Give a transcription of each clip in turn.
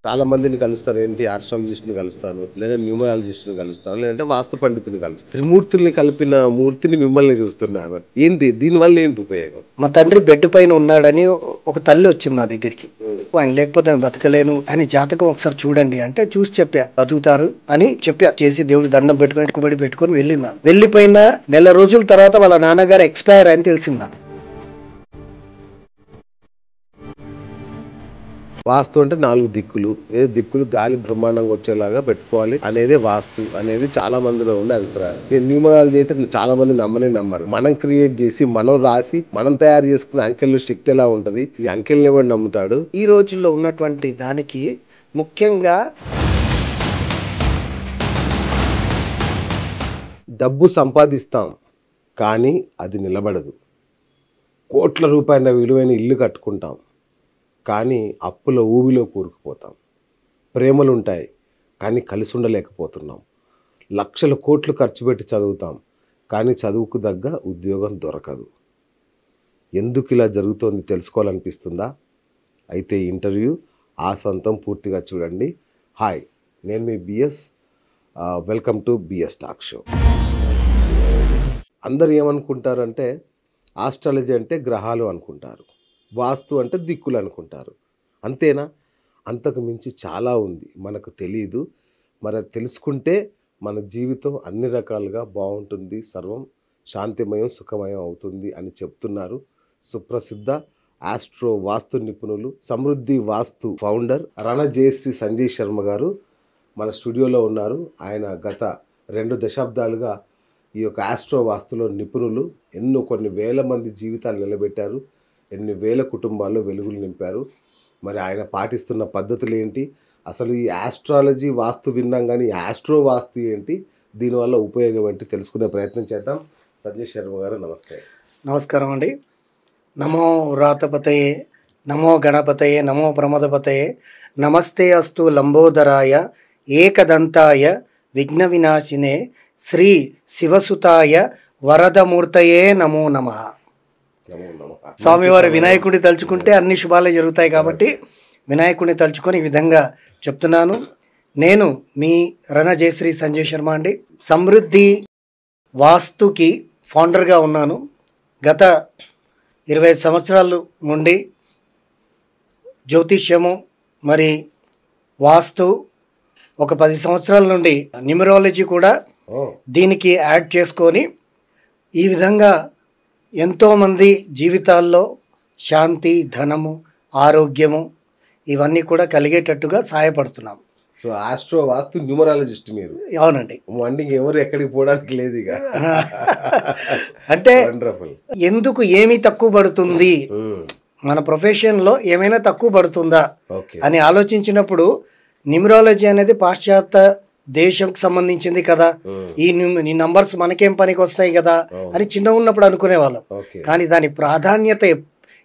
చాలా మందిని కలుస్తారు. ఏంటి ఆస్ట్రాలజిస్ట్‌ని కలుస్తాను, లేదా న్యూమరాలజిస్ట్‌ని కలుస్తాను, లేదంటే వాస్తు పండితుడిని కలుస్తాను. త్రిమూర్తుల్ని కలిపిన మూర్తిని మిమ్మల్ని చూస్తున్నాను. ఏంటి దీనివల్ల ఏంటి ఉపయోగం? మా తండ్రి బెడ్ పైన ఉన్నాడని ఒక తల్లి వచ్చింది నా దగ్గరికి. ఆయన లేకపోతే నేను బతకలేను అని జాతకం ఒకసారి చూడండి అంటే చూసి చెప్పా, బతుకుతారు అని చెప్పా. చేసి దేవుడి దండం పెట్టుకొని ఎక్కుబడి పెట్టుకొని వెళ్ళిందా. వెళ్ళిపోయిన నెల రోజుల తర్వాత వాళ్ళ నాన్నగారు ఎక్స్పైర్ అని తెలిసిందా. వాస్తు అంటే 4 దిక్కులు. ఏ దిక్కులు గాలి బ్రహ్మాండంగా వచ్చేలాగా పెట్టుకోవాలి అనేది వాస్తు అనేది చాలా మందిలో ఉండే అభిప్రాయం. ఈ న్యూమరాలజీ అయితే చాలా మంది నమ్మరు. మనం క్రియేట్ చేసి, మనం రాసి, మనం తయారు చేసుకున్న అంకెల్లో శక్తి ఎలా ఉంటది, ఈ అంకెల్ని ఎవరు నమ్ముతాడు? ఈ రోజుల్లో ఉన్నటువంటి దానికి ముఖ్యంగా డబ్బు సంపాదిస్తాం కానీ అది నిలబడదు. కోట్ల రూపాయల విలువైన ఇల్లు కట్టుకుంటాం కానీ అప్పుల ఊబిలో కూరుకుపోతాం. ప్రేమలుంటాయి కానీ కలిసి ఉండలేకపోతున్నాం. లక్షల కోట్లు ఖర్చు పెట్టి చదువుతాం కానీ చదువుకు తగ్గ ఉద్యోగం దొరకదు. ఎందుకు ఇలా జరుగుతోంది తెలుసుకోవాలనిపిస్తుందా? అయితే ఇంటర్వ్యూ ఆసంతం పూర్తిగా చూడండి. హాయ్, నేను మీ BS. Welcome to BS talk show. అందరు ఏమనుకుంటారంటే ఆస్ట్రాలజీ అంటే గ్రహాలు అనుకుంటారు, వాస్తు అంటే దిక్కులు అనుకుంటారు. అంతేనా? అంతకు మించి చాలా ఉంది, మనకు తెలియదు. మరి తెలుసుకుంటే మన జీవితం అన్ని రకాలుగా బాగుంటుంది, సర్వం శాంతిమయం సుఖమయం అవుతుంది అని చెప్తున్నారు సుప్రసిద్ధ ఆస్ట్రో వాస్తు నిపుణులు, సమృద్ధి వాస్తు ఫౌండర్ రణజేశ్రీ సంజయ్ శర్మ గారు మన స్టూడియోలో ఉన్నారు. ఆయన గత 2 దశాబ్దాలుగా ఈ యొక్క ఆస్ట్రో వాస్తులో నిపుణులు. కొన్ని వేల మంది జీవితాలు నిలబెట్టారు, ఎన్ని వేల కుటుంబాల్లో వెలుగులు నింపారు. మరి ఆయన పాటిస్తున్న పద్ధతులు ఏంటి, అసలు ఈ ఆస్ట్రాలజీ వాస్తు విన్నాం కానీ ఆస్ట్రో వాస్తు ఏంటి, దీనివల్ల ఉపయోగం ఏంటి తెలుసుకునే ప్రయత్నం చేద్దాం. సంజయ్ శర్మ గారు నమస్తే. నమస్కారం అండి. నమో రాతపతయే, నమో గణపతయే, నమో ప్రమదపతయే, నమస్తే అస్తు లంబోదరాయ ఏకదంతాయ విఘ్న వినాశినే శ్రీ శివసుతాయ వరదమూర్తయే నమో నమః. స్వామివారి వినాయకుడిని తలుచుకుంటే అన్ని శుభాలే జరుగుతాయి కాబట్టి వినాయకుడిని తలుచుకొని ఈ విధంగా చెప్తున్నాను. నేను మీ రణజయశ్రీ సంజయ్ శర్మ అండి. సమృద్ధి వాస్తుకి ఫౌండర్గా ఉన్నాను. గత 25 సంవత్సరాల నుండి జ్యోతిష్యము మరి వాస్తు, ఒక 10 సంవత్సరాల నుండి న్యూమరాలజీ కూడా దీనికి యాడ్ చేసుకొని ఈ విధంగా ఎంతోమంది జీవితాల్లో శాంతి, ధనము, ఆరోగ్యము ఇవన్నీ కూడా కలిగేటట్టుగా సహాయపడుతున్నాం. సో ఆస్ట్రో వాస్తు న్యూమరాలజిస్ట్ మీరు? అవునండి. మండికి ఎవరు ఎక్కడికి పోవడానికి లేదు ఇక. అంటే ఎందుకు ఏమి తక్కువ పడుతుంది, మన ప్రొఫెషన్లో ఏమైనా తక్కువ పడుతుందా అని ఆలోచించినప్పుడు న్యూమరాలజీ అనేది పాశ్చాత్య దేశంకి సంబంధించింది కదా, ఈ నంబర్స్ మనకేం పనికి వస్తాయి కదా అని చిన్న ఉన్నప్పుడు అనుకునే వాళ్ళం. కానీ దాని ప్రాధాన్యత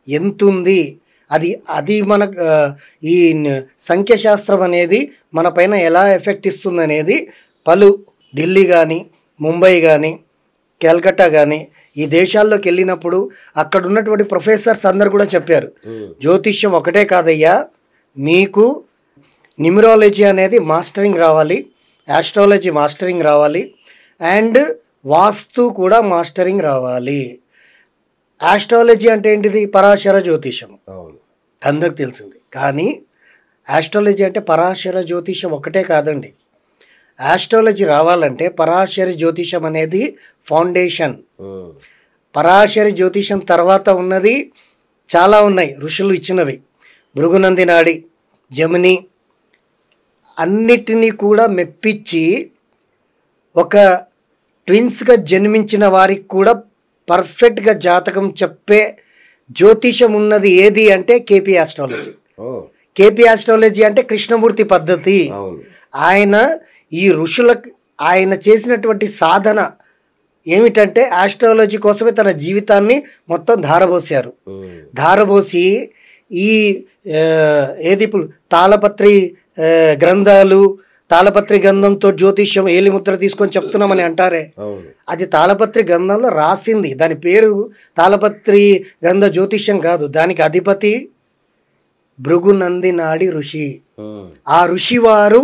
ఎంతుంది, అది మన ఈ సంఖ్యాశాస్త్రం అనేది మన పైన ఎలా ఎఫెక్ట్ ఇస్తుంది అనేది పలు ఢిల్లీ కానీ, ముంబై కానీ, కలకత్తా కానీ ఈ దేశాల్లోకి వెళ్ళినప్పుడు అక్కడ ఉన్నటువంటి ప్రొఫెసర్స్ అందరు కూడా చెప్పారు, జ్యోతిష్యం ఒకటే కాదయ్యా, మీకు న్యూమరాలజీ అనేది మాస్టరింగ్ రావాలి, ఆస్ట్రాలజీ మాస్టరింగ్ రావాలి, అండ్ వాస్తు కూడా మాస్టరింగ్ రావాలి. ఆస్ట్రాలజీ అంటే ఏంటిది? పరాశర జ్యోతిషం అందరికి తెలిసింది. కానీ ఆస్ట్రాలజీ అంటే పరాశర జ్యోతిషం ఒకటే కాదండి. ఆస్ట్రాలజీ రావాలంటే పరాశర జ్యోతిషం అనేది ఫౌండేషన్. పరాశర జ్యోతిషం తర్వాత ఉన్నది చాలా ఉన్నాయి, ఋషులు ఇచ్చినవి. భృగునంది నాడి, జమిని, అన్నిటినీ కూడా మెప్పించి ఒక ట్విన్స్గా జన్మించిన వారికి కూడా పర్ఫెక్ట్గా జాతకం చెప్పే జ్యోతిషం ఉన్నది ఏది అంటే కేపీ ఆస్ట్రాలజీ. కేపీ ఆస్ట్రాలజీ అంటే కృష్ణమూర్తి పద్ధతి. ఆయన ఈ ఋషులకు ఆయన చేసినటువంటి సాధన ఏమిటంటే ఆస్ట్రాలజీ కోసమే తన జీవితాన్ని మొత్తం ధారబోసారు. ధారబోసి ఈ ఏది ఇప్పుడు తాళపత్రి గ్రంథాలు, తాళపత్రి గ్రంథంతో జ్యోతిష్యం ఏలిముద్ర తీసుకొని చెప్తున్నామని అంటారే, అది తాళపత్రి గ్రంథంలో రాసింది. దాని పేరు తాళపత్రి గ్రంథ జ్యోతిష్యం కాదు. దానికి అధిపతి భృగునంది నాడి ఋషి. ఆ ఋషివారు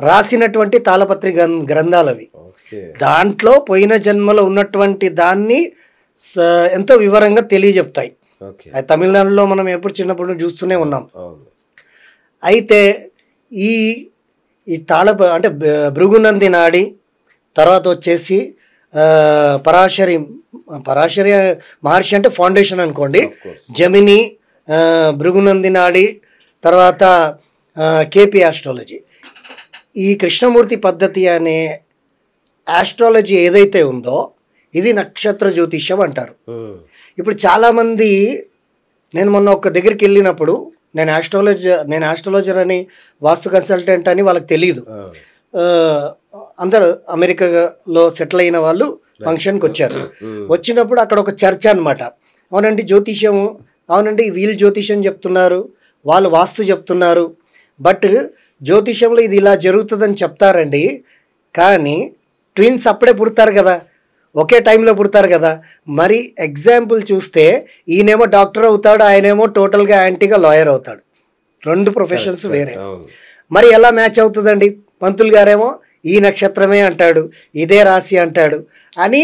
రాసినటువంటి తాళపత్రి గ్రంథాలవి. దాంట్లో పోయిన జన్మలో ఉన్నటువంటి దాన్ని ఎంతో వివరంగా తెలియజెప్తాయి. అది తమిళనాడులో మనం ఎప్పుడు చిన్నప్పుడు చూస్తూనే ఉన్నాం. అయితే ఈ ఈ అంటే భృగునంది నాడి, తర్వాత వచ్చేసి పరాశరి మహర్షి అంటే ఫౌండేషన్ అనుకోండి, జమిని, భృగునంది నాడి, తర్వాత కేపీ ఆస్ట్రాలజీ. ఈ కృష్ణమూర్తి పద్ధతి అనే ఆస్ట్రాలజీ ఏదైతే ఉందో ఇది నక్షత్ర జ్యోతిష్యం అంటారు. ఇప్పుడు చాలామంది, నేను మొన్న ఒక దగ్గరికి వెళ్ళినప్పుడు, నేను ఆస్ట్రాలజర్ అని, వాస్తు కన్సల్టెంట్ అని వాళ్ళకి తెలియదు. అందరు అమెరికాలో సెటిల్ అయిన వాళ్ళు ఫంక్షన్కి వచ్చారు. వచ్చినప్పుడు అక్కడ ఒక చర్చ అనమాట. అవునండి జ్యోతిష్యము, అవునండి వీళ్ళు జ్యోతిష్యం చెప్తున్నారు, వాళ్ళు వాస్తు చెప్తున్నారు, బట్ జ్యోతిష్యంలో ఇది ఇలా జరుగుతుందని చెప్తారండి, కానీ ట్విన్స్ అప్పుడే పుడతారు కదా, ఒకే టైంలో పుడతారు కదా, మరి ఎగ్జాంపుల్ చూస్తే ఈయనేమో డాక్టర్ అవుతాడు, ఆయనేమో టోటల్గా యాంటీగా లాయర్ అవుతాడు. రెండు ప్రొఫెషన్స్ వేరే. మరి ఎలా మ్యాచ్ అవుతుందండి? పంతులు గారేమో ఈ నక్షత్రమే అంటాడు, ఇదే రాశి అంటాడు అని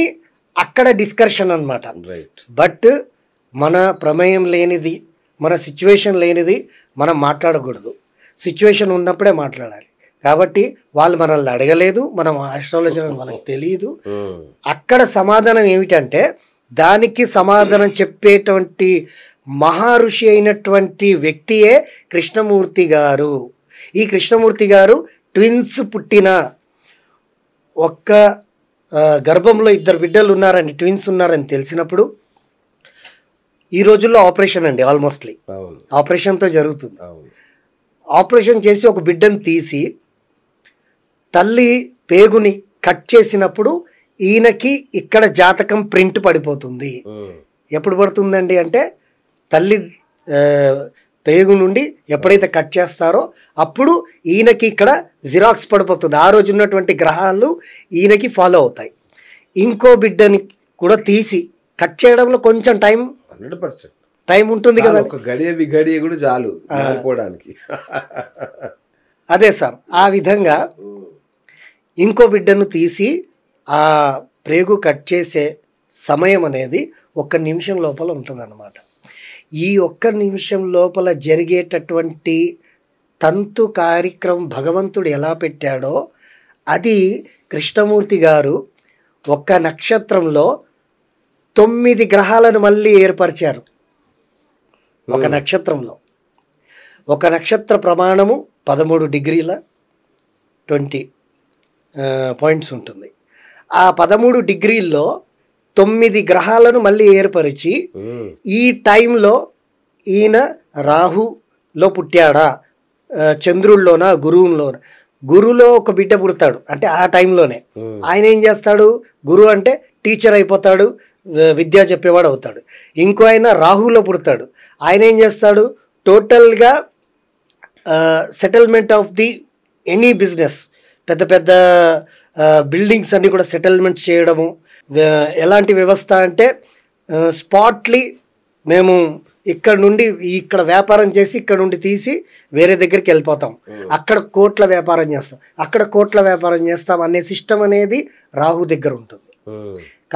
అక్కడ డిస్కషన్ అనమాట. బట్ మన ప్రమేయం లేనిది, మన సిచ్యువేషన్ లేనిది మనం మాట్లాడకూడదు. సిచ్యువేషన్ ఉన్నప్పుడే మాట్లాడాలి. కాబట్టి వాళ్ళు మనల్ని అడగలేదు, మనం ఆస్ట్రాలజీ అని వాళ్ళకి తెలియదు. అక్కడ సమాధానం ఏమిటంటే, దానికి సమాధానం చెప్పేటువంటి మహర్షి అయినటువంటి వ్యక్తియే కృష్ణమూర్తి గారు. ఈ కృష్ణమూర్తి గారు ట్విన్స్ పుట్టిన ఒక్క గర్భంలో 2 బిడ్డలు ఉన్నారని, ట్విన్స్ ఉన్నారని తెలిసినప్పుడు, ఈ రోజుల్లో ఆపరేషన్ అండి, ఆల్మోస్ట్లీ ఆపరేషన్తో జరుగుతుంది. ఆపరేషన్ చేసి ఒక బిడ్డను తీసి తల్లి పేగుని కట్ చేసినప్పుడు ఈయనకి ఇక్కడ జాతకం ప్రింట్ పడిపోతుంది. ఎప్పుడు పడుతుందండి అంటే, తల్లి పేగు నుండి ఎప్పుడైతే కట్ చేస్తారో అప్పుడు ఈయనకి ఇక్కడ జిరాక్స్ పడిపోతుంది. ఆ రోజు ఉన్నటువంటి గ్రహాలు ఈయనకి ఫాలో అవుతాయి. ఇంకో బిడ్డని కూడా తీసి కట్ చేయడంలో కొంచెం టైం ఉంటుంది కదా, గడియ కూడా చాలు మారిపోవడానికి. అదే సార్, ఆ విధంగా ఇంకో బిడ్డను తీసి ఆ ప్రేగు కట్ చేసే సమయం అనేది 1 నిమిషం లోపల ఉంటుందన్నమాట. ఈ 1 నిమిషం లోపల జరిగేటటువంటి తంతు కార్యక్రమం భగవంతుడు ఎలా పెట్టాడో అది కృష్ణమూర్తి గారు ఒక్క నక్షత్రంలో 9 గ్రహాలను మళ్ళీ ఏర్పరిచారు. ఒక నక్షత్రంలో ఒక నక్షత్ర ప్రమాణము 13 డిగ్రీల 20 పాయింట్స్ ఉంటుంది. ఆ 13 డిగ్రీల్లో 9 గ్రహాలను మళ్ళీ ఏర్పరిచి ఈ టైంలో ఈయన రాహులో పుట్టాడా, చంద్రుల్లోనా, గురువులోనా? గురువులో ఒక బిడ్డ పుడతాడు అంటే ఆ టైంలోనే. ఆయన ఏం చేస్తాడు? గురువు అంటే టీచర్ అయిపోతాడు, విద్య చెప్పేవాడు అవుతాడు. ఇంకో ఆయన రాహులో పుడతాడు. ఆయన ఏం చేస్తాడు? టోటల్గా settlement of the any business, పెద్ద పెద్ద బిల్డింగ్స్ అన్నీ కూడా సెటిల్మెంట్స్ చేయడము. ఎలాంటి వ్యవస్థ అంటే స్పాట్లీ మేము ఇక్కడ వ్యాపారం చేసి ఇక్కడ నుండి తీసి వేరే దగ్గరికి వెళ్ళిపోతాం, అక్కడ కోట్ల వ్యాపారం చేస్తాం, అక్కడ కోట్ల వ్యాపారం చేస్తాం అనే సిస్టమ్ అనేది రాహు దగ్గర ఉంటుంది.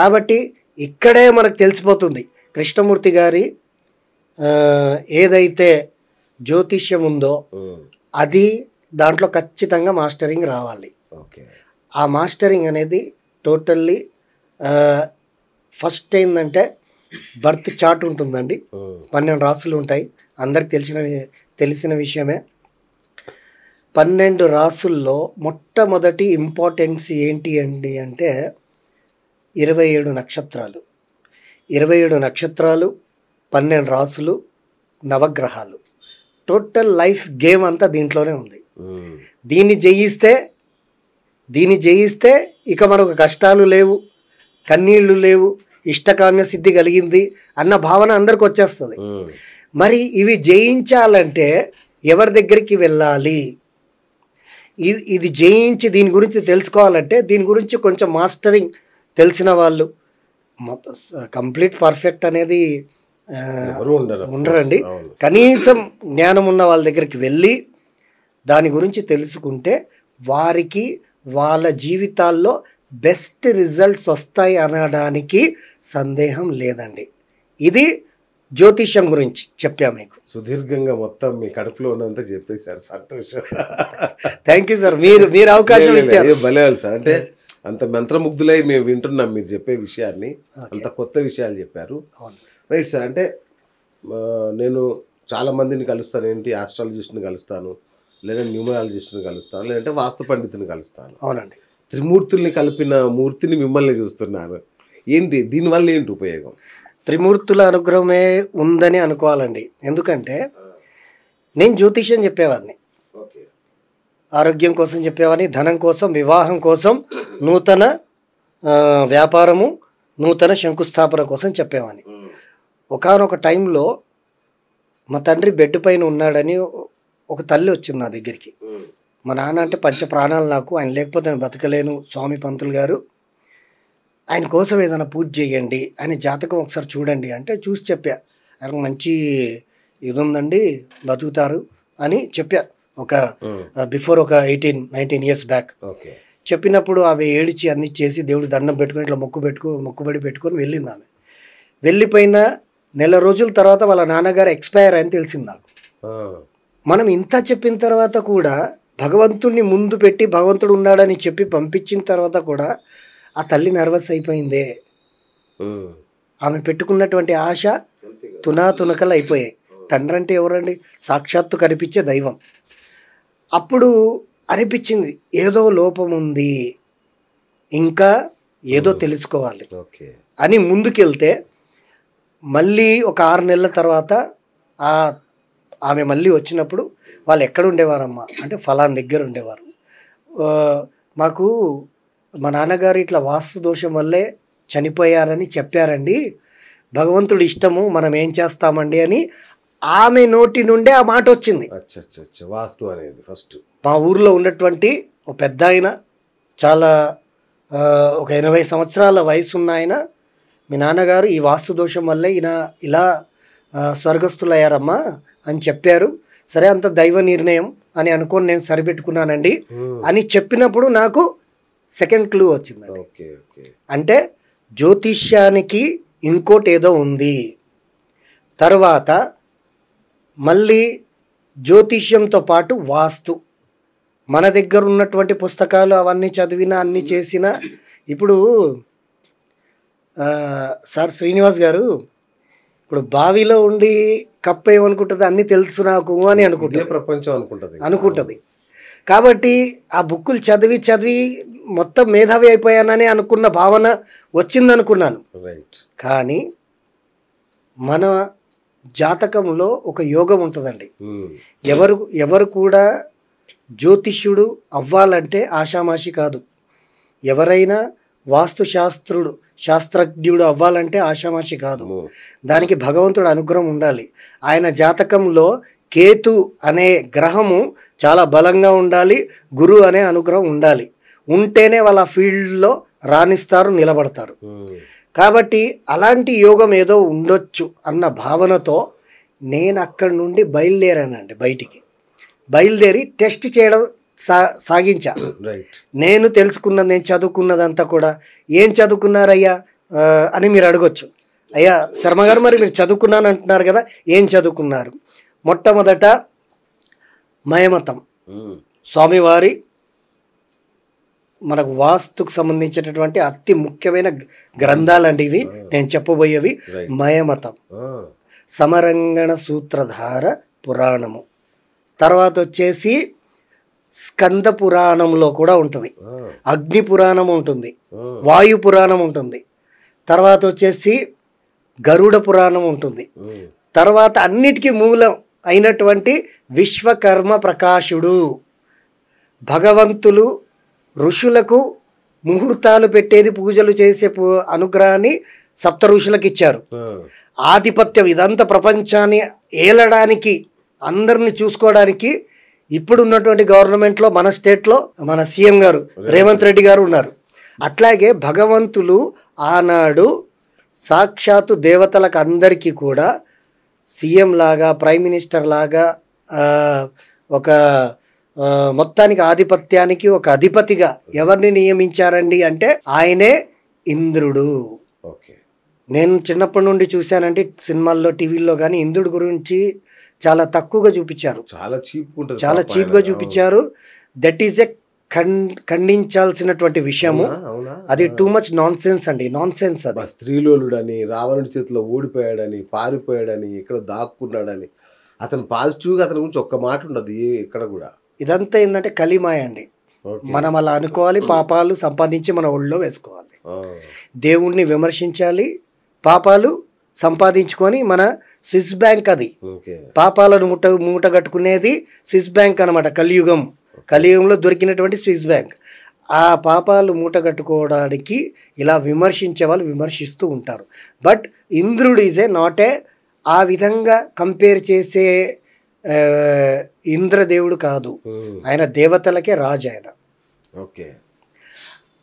కాబట్టి ఇక్కడే మనకు తెలిసిపోతుంది కృష్ణమూర్తి గారి ఏదైతే జ్యోతిష్యం ఉందో అది దాంట్లో ఖచ్చితంగా మాస్టరింగ్ రావాలి. ఆ మాస్టరింగ్ అనేది టోటల్లీ ఫస్ట్ ఏంటంటే బర్త్ చార్ట్ ఉంటుందండి. 12 రాసులు ఉంటాయి, అందరికి తెలిసిన విషయమే. 12 రాసుల్లో మొట్టమొదటి ఇంపార్టెన్స్ ఏంటి అండి అంటే 27 నక్షత్రాలు. 27 నక్షత్రాలు, 12 రాసులు, నవగ్రహాలు, టోటల్ లైఫ్ గేమ్ అంతా దీంట్లోనే ఉంది. దీన్ని జయిస్తే ఇక మనకు కష్టాలు లేవు, కన్నీళ్లు లేవు, ఇష్టకామ్య సిద్ధి కలిగింది అన్న భావన అందరికి వచ్చేస్తుంది. మరి ఇవి జయించాలంటే ఎవరి దగ్గరికి వెళ్ళాలి? ఇది జయించి దీని గురించి తెలుసుకోవాలంటే దీని గురించి కొంచెం మాస్టరింగ్ తెలిసిన వాళ్ళు, కంప్లీట్ పర్ఫెక్ట్ అనేది ఉండరండి. కనీసం జ్ఞానం ఉన్న వాళ్ళ దగ్గరికి వెళ్ళి దాని గురించి తెలుసుకుంటే వారికి వాళ్ళ జీవితాల్లో బెస్ట్ రిజల్ట్స్ వస్తాయి అనడానికి సందేహం లేదండి. ఇది జ్యోతిష్యం గురించి చెప్పా మీకు. సుదీర్ఘంగా మొత్తం మీ కడుపులో ఉన్నంతా చెప్పేశారు. సంతోషం. Thank you sir. మీరు అవకాశం ఇచ్చారు. భలే సార్. అంటే అంత మంత్రముగ్ధులై మేము వింటున్నాం మీరు చెప్పే విషయాన్ని. అంత కొత్త విషయాలు చెప్పారు. Right sir. అంటే నేను చాలా మందిని కలుస్తాను. ఏంటి, ఆస్ట్రాలజిస్ట్ని కలుస్తాను, లేదా న్యూమరాలజిస్ట్ని కలుస్తాను, లేదంటే వాస్తు పండితుని కలుస్తాను. అవునండి. త్రిమూర్తుల్ని కలిపిన మూర్తిని మిమ్మల్ని చూస్తున్నాను. ఏంటి దీనివల్ల ఏంటి ఉపయోగం? త్రిమూర్తుల అనుగ్రహమే ఉందని అనుకోవాలండి. ఎందుకంటే నేను జ్యోతిష్యం చెప్పేవాడిని, ఆరోగ్యం కోసం చెప్పేవాడిని, ధనం కోసం, వివాహం కోసం, నూతన వ్యాపారము, నూతన శంకుస్థాపన కోసం చెప్పేవాడిని. ఒకానొక టైంలో మా తండ్రి బెడ్ పైన ఉన్నాడని ఒక తల్లి వచ్చింది నా దగ్గరికి. మా నాన్న అంటే పంచ ప్రాణాలు నాకు, ఆయన లేకపోతే నేను బతకలేను, స్వామి పంతులు గారు ఆయన కోసం ఏదైనా పూజ చేయండి, ఆయన జాతకం ఒకసారి చూడండి అంటే చూసి చెప్పా. ఆయన మంచి ఇది ఉందండి, బతుకుతారు అని చెప్పా. ఒక బిఫోర్ ఒక 18-19 ఇయర్స్ బ్యాక్ చెప్పినప్పుడు ఆమె ఏడిచి అన్ని చేసి దేవుడు దండం పెట్టుకుని ఇట్లా మొక్కుబడి పెట్టుకొని వెళ్ళింది. ఆమె వెళ్ళిపోయిన నెల రోజుల తర్వాత వాళ్ళ నాన్నగారు ఎక్స్పైర్ అని తెలిసింది నాకు. మనం ఇంత చెప్పిన తర్వాత కూడా భగవంతుడిని ముందు పెట్టి భగవంతుడు ఉన్నాడని చెప్పి పంపించిన తర్వాత కూడా ఆ తల్లి నర్వస్ అయిపోయిందే. ఆమె పెట్టుకున్నటువంటి ఆశ తునాతునకలు అయిపోయాయి. తండ్రి అంటే ఎవరండి? సాక్షాత్తు కనిపించే దైవం. అప్పుడు అనిపించింది ఏదో లోపం ఉంది, ఇంకా ఏదో తెలుసుకోవాలి అని ముందుకెళ్తే మళ్ళీ ఒక 6 నెలల తర్వాత ఆమె మళ్ళీ వచ్చినప్పుడు వాళ్ళు ఎక్కడ ఉండేవారమ్మా అంటే ఫలాన్ దగ్గర ఉండేవారు. మాకు మా నాన్నగారు ఇట్లా వాస్తు దోషం వల్లే చనిపోయారని చెప్పారండి, భగవంతుడి ఇష్టము, మనం ఏం చేస్తామండి అని ఆమె నోటి నుండే ఆ మాట వచ్చింది. వాస్తు అనేది ఫస్ట్ మా ఊర్లో ఉన్నటువంటి ఒక పెద్ద ఆయన, చాలా ఒక 80 సంవత్సరాల వయసు ఉన్న ఆయన, మీ నాన్నగారు ఈ వాస్తు దోషం వల్లే ఇలా స్వర్గస్థులయ్యారమ్మా అని చెప్పారు. సరే, అంత దైవ నిర్ణయం అని అనుకొని నేను సరిపెట్టుకున్నానండి అని చెప్పినప్పుడు నాకు సెకండ్ క్లూ వచ్చిందండి. అంటే జ్యోతిష్యానికి ఇంకోటి ఏదో ఉంది. తర్వాత మళ్ళీ జ్యోతిష్యంతో పాటు వాస్తు, మన దగ్గర ఉన్నటువంటి పుస్తకాలు అవన్నీ చదివినా అన్నీ చేసినా, ఇప్పుడు సార్ శ్రీనివాస్ గారు ఇప్పుడు బావిలో ఉండి కప్ప ఏమనుకుంటుంది, అన్నీ తెలుసు నాకు అని అనుకుంటుంది, ప్రపంచం అనుకుంటుంది. కాబట్టి ఆ బుక్కులు చదివి మొత్తం మేధావి అయిపోయానని అనుకున్న భావన వచ్చిందనుకున్నాను. కానీ మన జాతకంలో ఒక యోగం ఉంటుందండి. ఎవరు కూడా జ్యోతిష్యుడు అవ్వాలంటే ఆషామాషి కాదు. ఎవరైనా వాస్తు శాస్త్రజ్ఞుడు అవ్వాలంటే ఆషామాషి కాదు. దానికి భగవంతుడు అనుగ్రహం ఉండాలి. ఆయన జాతకంలో కేతు అనే గ్రహము చాలా బలంగా ఉండాలి, గురువు అనే అనుగ్రహం ఉండాలి. ఉంటేనే వాళ్ళ ఫీల్డ్లో రాణిస్తారు, నిలబడతారు. కాబట్టి అలాంటి యోగం ఏదో ఉండొచ్చు అన్న భావనతో నేను అక్కడి నుండి బయలుదేరానండి. బయలుదేరి టెస్ట్ చేయడం సాగించా. నేను తెలుసుకున్నది, నేను చదువుకున్నదంతా కూడా, ఏం చదువుకున్నారయ్యా అని మీరు అడగొచ్చు. అయ్యా శర్మ గారు, మరి మీరు చదువుకున్నాను అంటున్నారు కదా, ఏం చదువుకున్నారు? మొట్టమొదట మయమతం, స్వామివారి మనకు వాస్తుకు సంబంధించినటువంటి అతి ముఖ్యమైన గ్రంథాలండి ఇవి. నేను చెప్పబోయేవి మయమతం, సమరంగణ సూత్రధార పురాణము, తర్వాత వచ్చేసి స్కంద పురాణంలో కూడా ఉంటుంది, అగ్ని పురాణం ఉంటుంది, వాయు పురాణం ఉంటుంది, తర్వాత వచ్చేసి గరుడ పురాణం ఉంటుంది, తర్వాత అన్నిటికీ మూలం అయినటువంటి విశ్వకర్మ ప్రకాశుడు, భగవంతులు ఋషులకు ముహూర్తాలు పెట్టేది, పూజలు చేసే అనుగ్రహాన్ని సప్త ఋషులకు ఇచ్చారు. ఆధిపత్యం ఇదంతా ప్రపంచాన్ని ఏలడానికి, అందరిని చూసుకోవడానికి ఇప్పుడు ఉన్నటువంటి గవర్నమెంట్లో మన స్టేట్లో మన సీఎం గారు రేవంత్ రెడ్డి గారు ఉన్నారు. అట్లాగే భగవంతులు ఆనాడు సాక్షాత్తు దేవతలకు అందరికీ కూడా సీఎం లాగా, ప్రైమ్ మినిస్టర్ లాగా, ఒక మొత్తానికి ఆధిపత్యానికి ఒక అధిపతిగా ఎవరిని నియమించారండి అంటే ఆయనే ఇంద్రుడు. ఓకే. నేను చిన్నప్పటి నుండి చూశానంటే సినిమాల్లో టీవీల్లో కానీ ఇంద్రుడి గురించి చాలా తక్కువగా చూపించారు, చాలా చీప్ ఉంటుంది, చాలా చీప్గా చూపించారు. దట్ ఈస్ ఎ ఖండించాల్సినటువంటి విషయము. అది టూ మచ్ నాన్ సెన్స్ అండి, నాన్ సెన్స్. అది స్త్రీలోలుడని, రావణుడి చేతిలో ఓడిపోయాడని, పారిపోయాడని, ఇక్కడ దాక్కున్నాడని, అతను పాజిటివ్గా అతని గురించి ఒక్క మాట ఉండదు ఇక్కడ కూడా. ఇదంతా ఏంటంటే కలిమాయ అండి. మనం అలా అనుకోవాలి, పాపాలు సంపాదించి మన ఒళ్ళో వేసుకోవాలి, దేవుణ్ణి విమర్శించాలి, పాపాలు సంపాదించుకొని మన స్విస్ బ్యాంక్. అది పాపాలను మూట కట్టుకునేది స్విస్ బ్యాంక్ అనమాట. కలియుగంలో దొరికినటువంటి స్విస్ బ్యాంక్. ఆ పాపాలు మూట కట్టుకోవడానికి ఇలా విమర్శించే వాళ్ళు విమర్శిస్తూ ఉంటారు. బట్ ఇంద్రుడు ఈజ్ నాట్ ఏ ఆ విధంగా కంపేర్ చేసే ఇంద్రదేవుడు కాదు. ఆయన దేవతలకే రాజు. ఆయన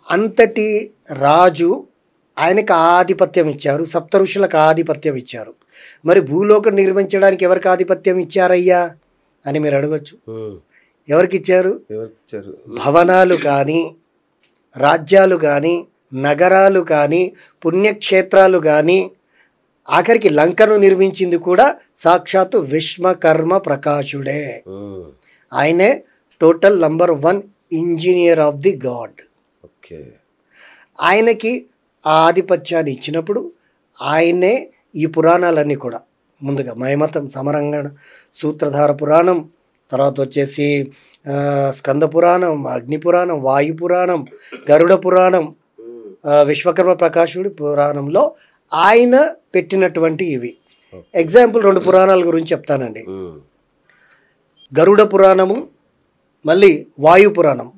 అంతటి రాజు. ఆయనకు ఆధిపత్యం ఇచ్చారు, సప్త ఋషులకు ఆధిపత్యం ఇచ్చారు. మరి భూలోకం నిర్మించడానికి ఎవరికి ఆధిపత్యం ఇచ్చారయ్యా అని మీరు అడగచ్చు. ఎవరికి ఇచ్చారు? భవనాలు కానీ, రాజ్యాలు కానీ, నగరాలు కానీ, పుణ్యక్షేత్రాలు కానీ, ఆఖరికి లంకను నిర్మించింది కూడా సాక్షాత్తు విశ్వకర్మ ప్రకాశుడే. ఆయనే total number 1 engineer of the God. ఆయనకి ఆ ఆధిపత్యాన్ని ఇచ్చినప్పుడు ఆయనే ఈ పురాణాలన్నీ కూడా ముందుగా మయమతం, సమరంగణ, సూత్రధార పురాణం, తర్వాత వచ్చేసి స్కంద పురాణం, అగ్ని పురాణం, వాయు పురాణం, గరుడ పురాణం, విశ్వకర్మ ప్రకాశుడి పురాణంలో ఆయన పెట్టినటువంటి ఇవి. ఎగ్జాంపుల్ 2 పురాణాల గురించి చెప్తానండి. గరుడ పురాణము, మళ్ళీ వాయు పురాణం.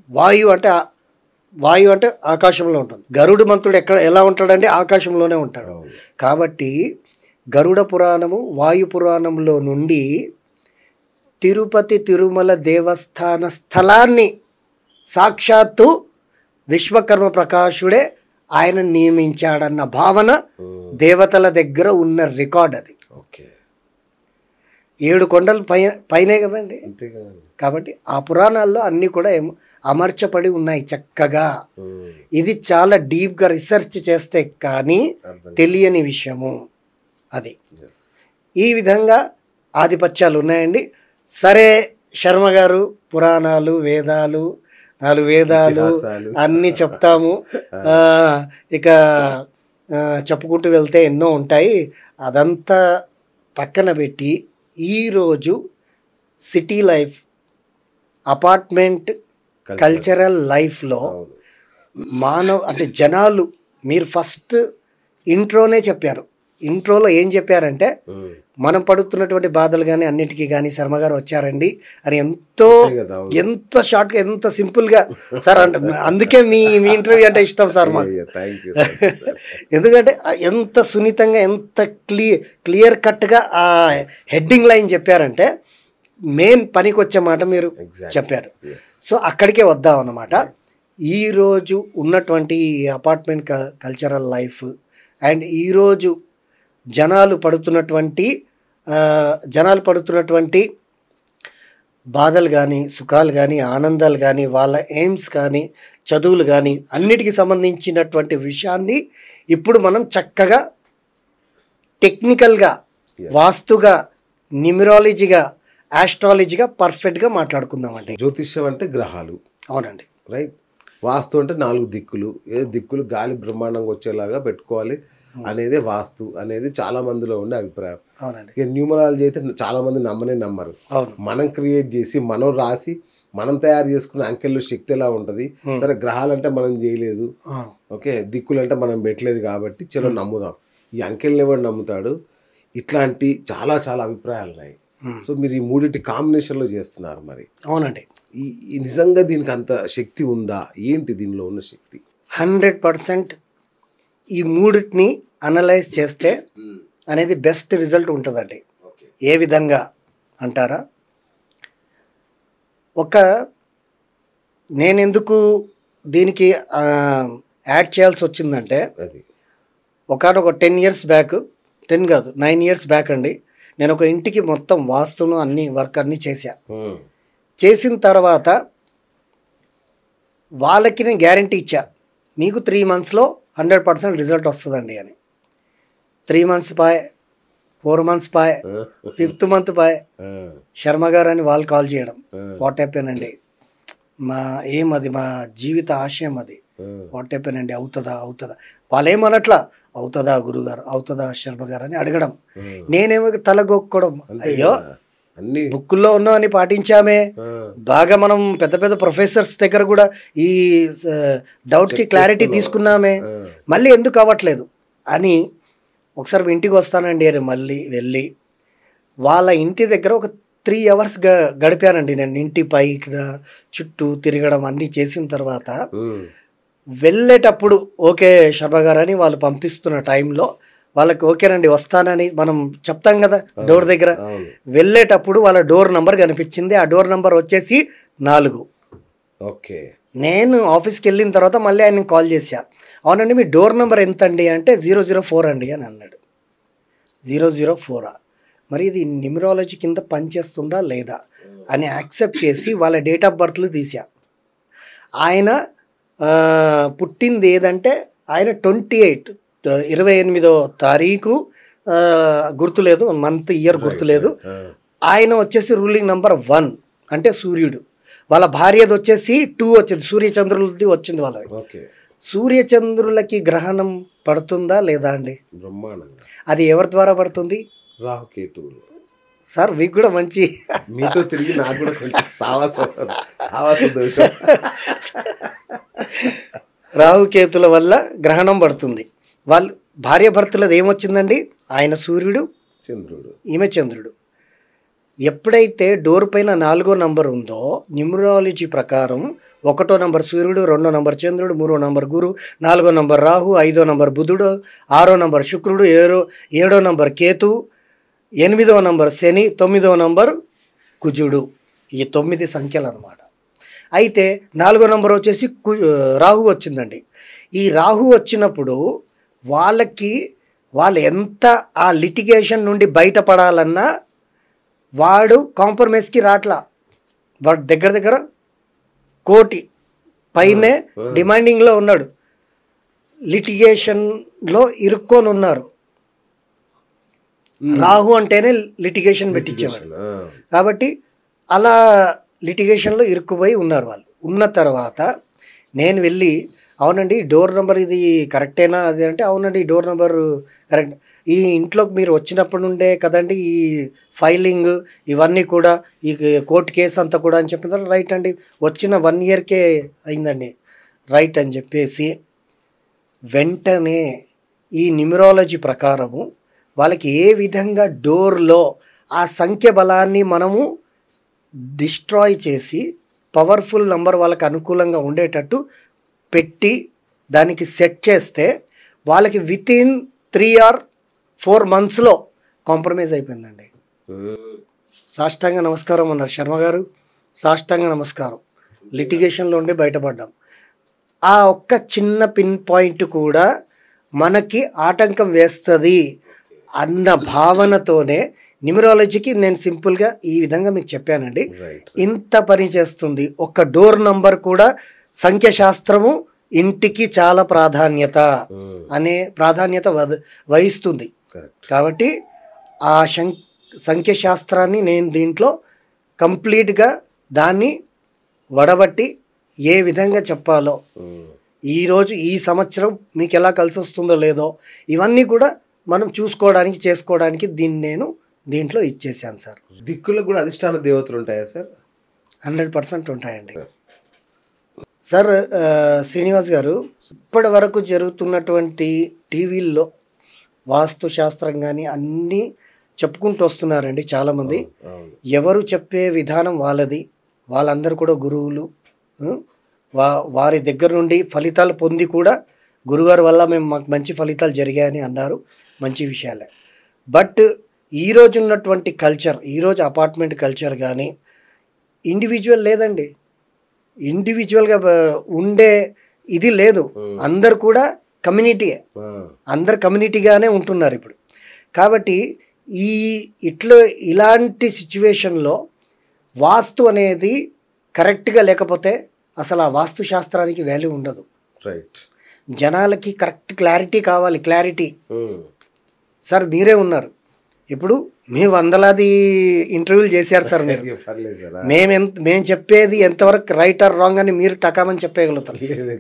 వాయు అంటే ఆకాశంలో ఉంటుంది. గరుడు మంత్రుడు ఎలా ఉంటాడంటే ఆకాశంలోనే ఉంటాడు. కాబట్టి గరుడ పురాణము, వాయు పురాణంలో నుండి తిరుపతి తిరుమల దేవస్థాన స్థలాన్ని సాక్షాత్తు విశ్వకర్మ ప్రకాశుడే ఆయన నియమించాడన్న భావన దేవతల దగ్గర ఉన్న రికార్డ్ అది. 7 కొండలు పైనే కదండి. కాబట్టి ఆ పురాణాల్లో అన్నీ కూడా అమర్చబడి ఉన్నాయి చక్కగా. ఇది చాలా డీప్గా రీసెర్చ్ చేస్తే కానీ తెలియని విషయము అది. ఈ విధంగా ఆధిపత్యాలు ఉన్నాయండి. సరే శర్మ గారు, పురాణాలు, వేదాలు, 4 వేదాలు అన్నీ చెప్తాము, ఇక చెప్పుకుంటూ వెళ్తే ఎన్నో ఉంటాయి. అదంతా పక్కన పెట్టి ఈరోజు సిటీ లైఫ్, అపార్ట్మెంట్ కల్చరల్ లైఫ్లో అంటే జనాలు, మీరు ఫస్ట్ ఇంట్రోనే చెప్పారు. ఇంట్రోలో ఏం చెప్పారంటే మనం పడుతున్నటువంటి బాధలు కానీ అన్నిటికీ కానీ శర్మ గారు వచ్చారండి అని ఎంత షార్ట్గా, ఎంత సింపుల్గా సార్ అంటే అందుకే మీ ఇంటర్వ్యూ అంటే ఇష్టం సార్ మాకు. ఎందుకంటే ఎంత సున్నితంగా, ఎంత క్లియర్ కట్గా ఆ హెడ్డింగ్ లైన్ చెప్పారంటే మెయిన్ పనికి వచ్చే మాట మీరు చెప్పారు. సో అక్కడికే వద్దాం అన్నమాట. ఈరోజు ఉన్నటువంటి అపార్ట్మెంట్ కల్చరల్ లైఫ్ అండ్ ఈరోజు జనాలు పడుతున్నటువంటి బాధలు కానీ, సుఖాలు కానీ, ఆనందాలు కానీ, వాళ్ళ ఎయిమ్స్ కానీ, చదువులు కానీ అన్నిటికీ సంబంధించినటువంటి విషయాన్ని ఇప్పుడు మనం చక్కగా టెక్నికల్గా, వాస్తుగా, న్యూమరాలజీగా, ఆస్ట్రాలజీగా పర్ఫెక్ట్గా మాట్లాడుకుందామండి. జ్యోతిష్యం అంటే గ్రహాలు. అవునండి, రైట్. వాస్తు అంటే 4 దిక్కులు. దిక్కులు గాలి బ్రహ్మాండంగా వచ్చేలాగా పెట్టుకోవాలి అనేది వాస్తు అనేది చాలా మందిలో ఉండే అభిప్రాయం. ఇక న్యూమరాలజీ అయితే చాలా మంది నమ్మరు. మనం క్రియేట్ చేసి, మనం రాసి, మనం తయారు చేసుకున్న అంకెల్లో శక్తి ఎలా ఉంటుంది. సరే గ్రహాలు అంటే మనం చేయలేదు, ఓకే, దిక్కులు అంటే మనం పెట్టలేదు కాబట్టి చలో నమ్ముదాం. ఈ అంకెల్ని ఎవరు నమ్ముతాడు? ఇట్లాంటి చాలా చాలా అభిప్రాయాలు ఉన్నాయి. సో మీరు ఈ 3 కాంబినేషన్లో చేస్తున్నారు. మరి అవునండి, ఈ నిజంగా దీనికి అంత శక్తి ఉందా? ఏంటి దీనిలో ఉన్న శక్తి? 100% ఈ 3 అనలైజ్ చేస్తే అనేది బెస్ట్ రిజల్ట్ ఉంటుందండి. ఏ విధంగా అంటారా? నేను ఎందుకు దీనికి యాడ్ చేయాల్సి వచ్చిందంటే, ఒక 10 ఇయర్స్ బ్యాక్, 10 కాదు 9 ఇయర్స్ బ్యాక్ అండి, నేను ఒక ఇంటికి మొత్తం వాస్తును వర్క్ అన్నీ చేసిన తర్వాత వాళ్ళకి నేను గ్యారంటీ ఇచ్చా, మీకు 3 monthsలో 100% రిజల్ట్ వస్తుందండి అని. 3 months పాయ్, 4 months పాయ్, 5th month పాయ్, శర్మ గారు అని వాళ్ళు కాల్ చేయడం. వాట్ హ్యాపెనండి, మా జీవిత ఆశయం అది. వాట్ హ్యాపెనండి, అవుతుందా వాళ్ళు ఏమనట్లా, అవుతుందా గురుగారు, అవుతుందా శర్మ గారు అని అడగడం. నేనేమో తలగొక్కడం, అయ్యో బుక్కుల్లో ఉన్నామని పాటించామే. బాగా మనం పెద్ద పెద్ద ప్రొఫెసర్స్ దగ్గర కూడా ఈ డౌట్కి క్లారిటీ తీసుకున్నామే, మళ్ళీ ఎందుకు అవ్వట్లేదు అని ఒకసారి ఇంటికి వస్తానండి అని మళ్ళీ వెళ్ళి వాళ్ళ ఇంటి దగ్గర ఒక 3 hours గడిపానండి నేను. ఇంటి పైకి చుట్టూ తిరగడం అన్నీ చేసిన తర్వాత వెళ్ళేటప్పుడు ఓకే శర్మ గారు అని వాళ్ళు పంపిస్తున్న టైంలో వాళ్ళకి ఓకేనండి వస్తానని మనం చెప్తాం కదా డోర్ దగ్గర. వెళ్ళేటప్పుడు వాళ్ళ డోర్ నంబర్ కనిపించింది. ఆ డోర్ నంబర్ వచ్చేసి 4. ఓకే. నేను ఆఫీస్కి వెళ్ళిన తర్వాత మళ్ళీ ఆయన కాల్ చేశా, అవునండి మీ డోర్ నెంబర్ ఎంత అండి అంటే 004 అండి అని అన్నాడు. 004 మరి ఇది న్యూమరాలజీ కింద పనిచేస్తుందా లేదా అని యాక్సెప్ట్ చేసి వాళ్ళ డేట్ ఆఫ్ బర్త్లు తీసా. ఆయన పుట్టింది ఏదంటే ఆయన 28వ తారీఖు గుర్తులేదు, మంత్ ఇయర్ గుర్తులేదు. ఆయన వచ్చేసి రూలింగ్ నెంబర్ 1 అంటే సూర్యుడు. వాళ్ళ భార్యది వచ్చేసి 2 వచ్చింది, సూర్యచంద్రులది వచ్చింది వాళ్ళది. సూర్యచంద్రులకి గ్రహణం పడుతుందా లేదా అండి? బ్రహ్మాండంగా. అది ఎవరి ద్వారా పడుతుంది? రాహుకేతువులు. సార్ మీకు కూడా మంచి మీతో తిరిగి నాకు కూడా కొంచెం సావాస దోషం. రాహుకేతుల వల్ల గ్రహణం పడుతుంది. వాళ్ళు భార్య భర్తలది ఏమొచ్చిందండి, ఆయన సూర్యుడు, చంద్రుడు, ఈమె చంద్రుడు. ఎప్పుడైతే డోర్ పైన 4వ నంబర్ ఉందో న్యూమరాలజీ ప్రకారం 1వ నంబర్ సూర్యుడు, 2వ నంబర్ చంద్రుడు, 3వ నంబర్ గురు, 4వ నంబర్ రాహు, 5వ నంబర్ బుధుడు, 6వ నంబర్ శుక్రుడు, 7వ నంబర్ కేతు, 8వ నంబర్ శని, 9వ నంబర్ కుజుడు. ఈ 9 సంఖ్యలు అన్నమాట. అయితే 4వ నంబర్ వచ్చేసి రాహు వచ్చిందండి. ఈ రాహు వచ్చినప్పుడు వాళ్ళు ఎంత ఆ లిటిగేషన్ నుండి బయటపడాలన్నా వాడు కాంప్రమైజ్కి రాట్లా. వాడు దగ్గర 1 కోటి పైనే డిమాండింగ్లో ఉన్నాడు, లిటిగేషన్లో ఇరుక్కొని ఉన్నారు. రాహు అంటేనే లిటిగేషన్ పెట్టించేవాడు కాబట్టి అలా లిటిగేషన్లో ఇరుక్కుపోయి ఉన్నారు వాళ్ళు. ఉన్న తర్వాత నేను వెళ్ళి అవునండి డోర్ నెంబర్ ఇది కరెక్టేనా అది అంటే అవునండి డోర్ నెంబర్ కరెక్ట్, ఈ ఇంట్లోకి మీరు వచ్చినప్పటి నుండే కదండి ఈ ఫైలింగ్ ఇవన్నీ కూడా ఈ కోర్టు కేసు అంతా కూడా అని చెప్పిన రైట్ అండి, వచ్చిన 1 yearకే అయిందండి రైట్ అని చెప్పేసి వెంటనే ఈ న్యూమరాలజీ ప్రకారము వాళ్ళకి ఏ విధంగా డోర్లో ఆ సంఖ్య బలాన్ని మనము డిస్ట్రాయ్ చేసి పవర్ఫుల్ నంబర్ వాళ్ళకి అనుకూలంగా ఉండేటట్టు పెట్టి దానికి సెట్ చేస్తే వాళ్ళకి వితిన్ 3 or 4 monthsలో కాంప్రమైజ్ అయిపోయిందండి. సాష్టాంగ నమస్కారం అన్నారు శర్మ గారు, సాష్టాంగ నమస్కారం. లిటిగేషన్లో ఉండి బయటపడ్డాం. ఆ ఒక్క చిన్న పిన్ పాయింట్ కూడా మనకి ఆటంకం వేస్తుంది అన్న భావనతోనే న్యూమరాలజీకి నేను సింపుల్గా ఈ విధంగా మీకు చెప్పానండి. ఇంత పని చేస్తుంది. ఒక డోర్ నంబర్ కూడా సంఖ్యాశాస్త్రము ఇంటికి చాలా ప్రాధాన్యత వహిస్తుంది. కాబట్టి ఆ సంఖ్యాశాస్త్రాన్ని నేను దీంట్లో కంప్లీట్గా దాన్ని వడబట్టి ఏ విధంగా చెప్పాలో, ఈరోజు ఈ సంవత్సరం మీకు ఎలా కలిసి వస్తుందో లేదో ఇవన్నీ కూడా మనం చేసుకోవడానికి నేను దీంట్లో ఇచ్చేసాను సార్. దిక్కులకు కూడా అధిష్టాన దేవతలు ఉంటాయా సార్? 100% ఉంటాయండి సార్. శ్రీనివాస్ గారు, ఇప్పటి వరకు జరుగుతున్నటువంటి టీవీల్లో వాస్తు శాస్త్రం కానీ అన్నీ చెప్పుకుంటూ వస్తున్నారండి చాలామంది. ఎవరు చెప్పే విధానం వాళ్ళది, వాళ్ళందరూ కూడా గురువులు. వారి దగ్గర నుండి ఫలితాలు పొంది కూడా గురుగారు వల్ల మాకు మంచి ఫలితాలు జరిగాయని అన్నారు, మంచి విషయాలే. బట్ ఈరోజు ఉన్నటువంటి కల్చర్, ఈరోజు అపార్ట్మెంట్ కల్చర్ కానీ ఇండివిజువల్ లేదండి, ఇండివిజువల్గా ఉండే ఇది లేదు. అందరు కూడా కమ్యూనిటీయే, అందరు కమ్యూనిటీగానే ఉంటున్నారు ఇప్పుడు. కాబట్టి ఇలాంటి సిచ్యువేషన్లో వాస్తు అనేది కరెక్ట్గా లేకపోతే అసలు ఆ వాస్తు శాస్త్రానికి వాల్యూ ఉండదు. రైట్. జనాలకి కరెక్ట్ క్లారిటీ కావాలి. క్లారిటీ. సార్ మీరే ఉన్నారు, ఇప్పుడు మేము వందలాది ఇంటర్వ్యూలు చేశారు సార్ మీరు. మేము చెప్పేది ఎంతవరకు రైట్ ఆర్ రాంగ్ అని మీరు టకామని చెప్పగలుగుతారు.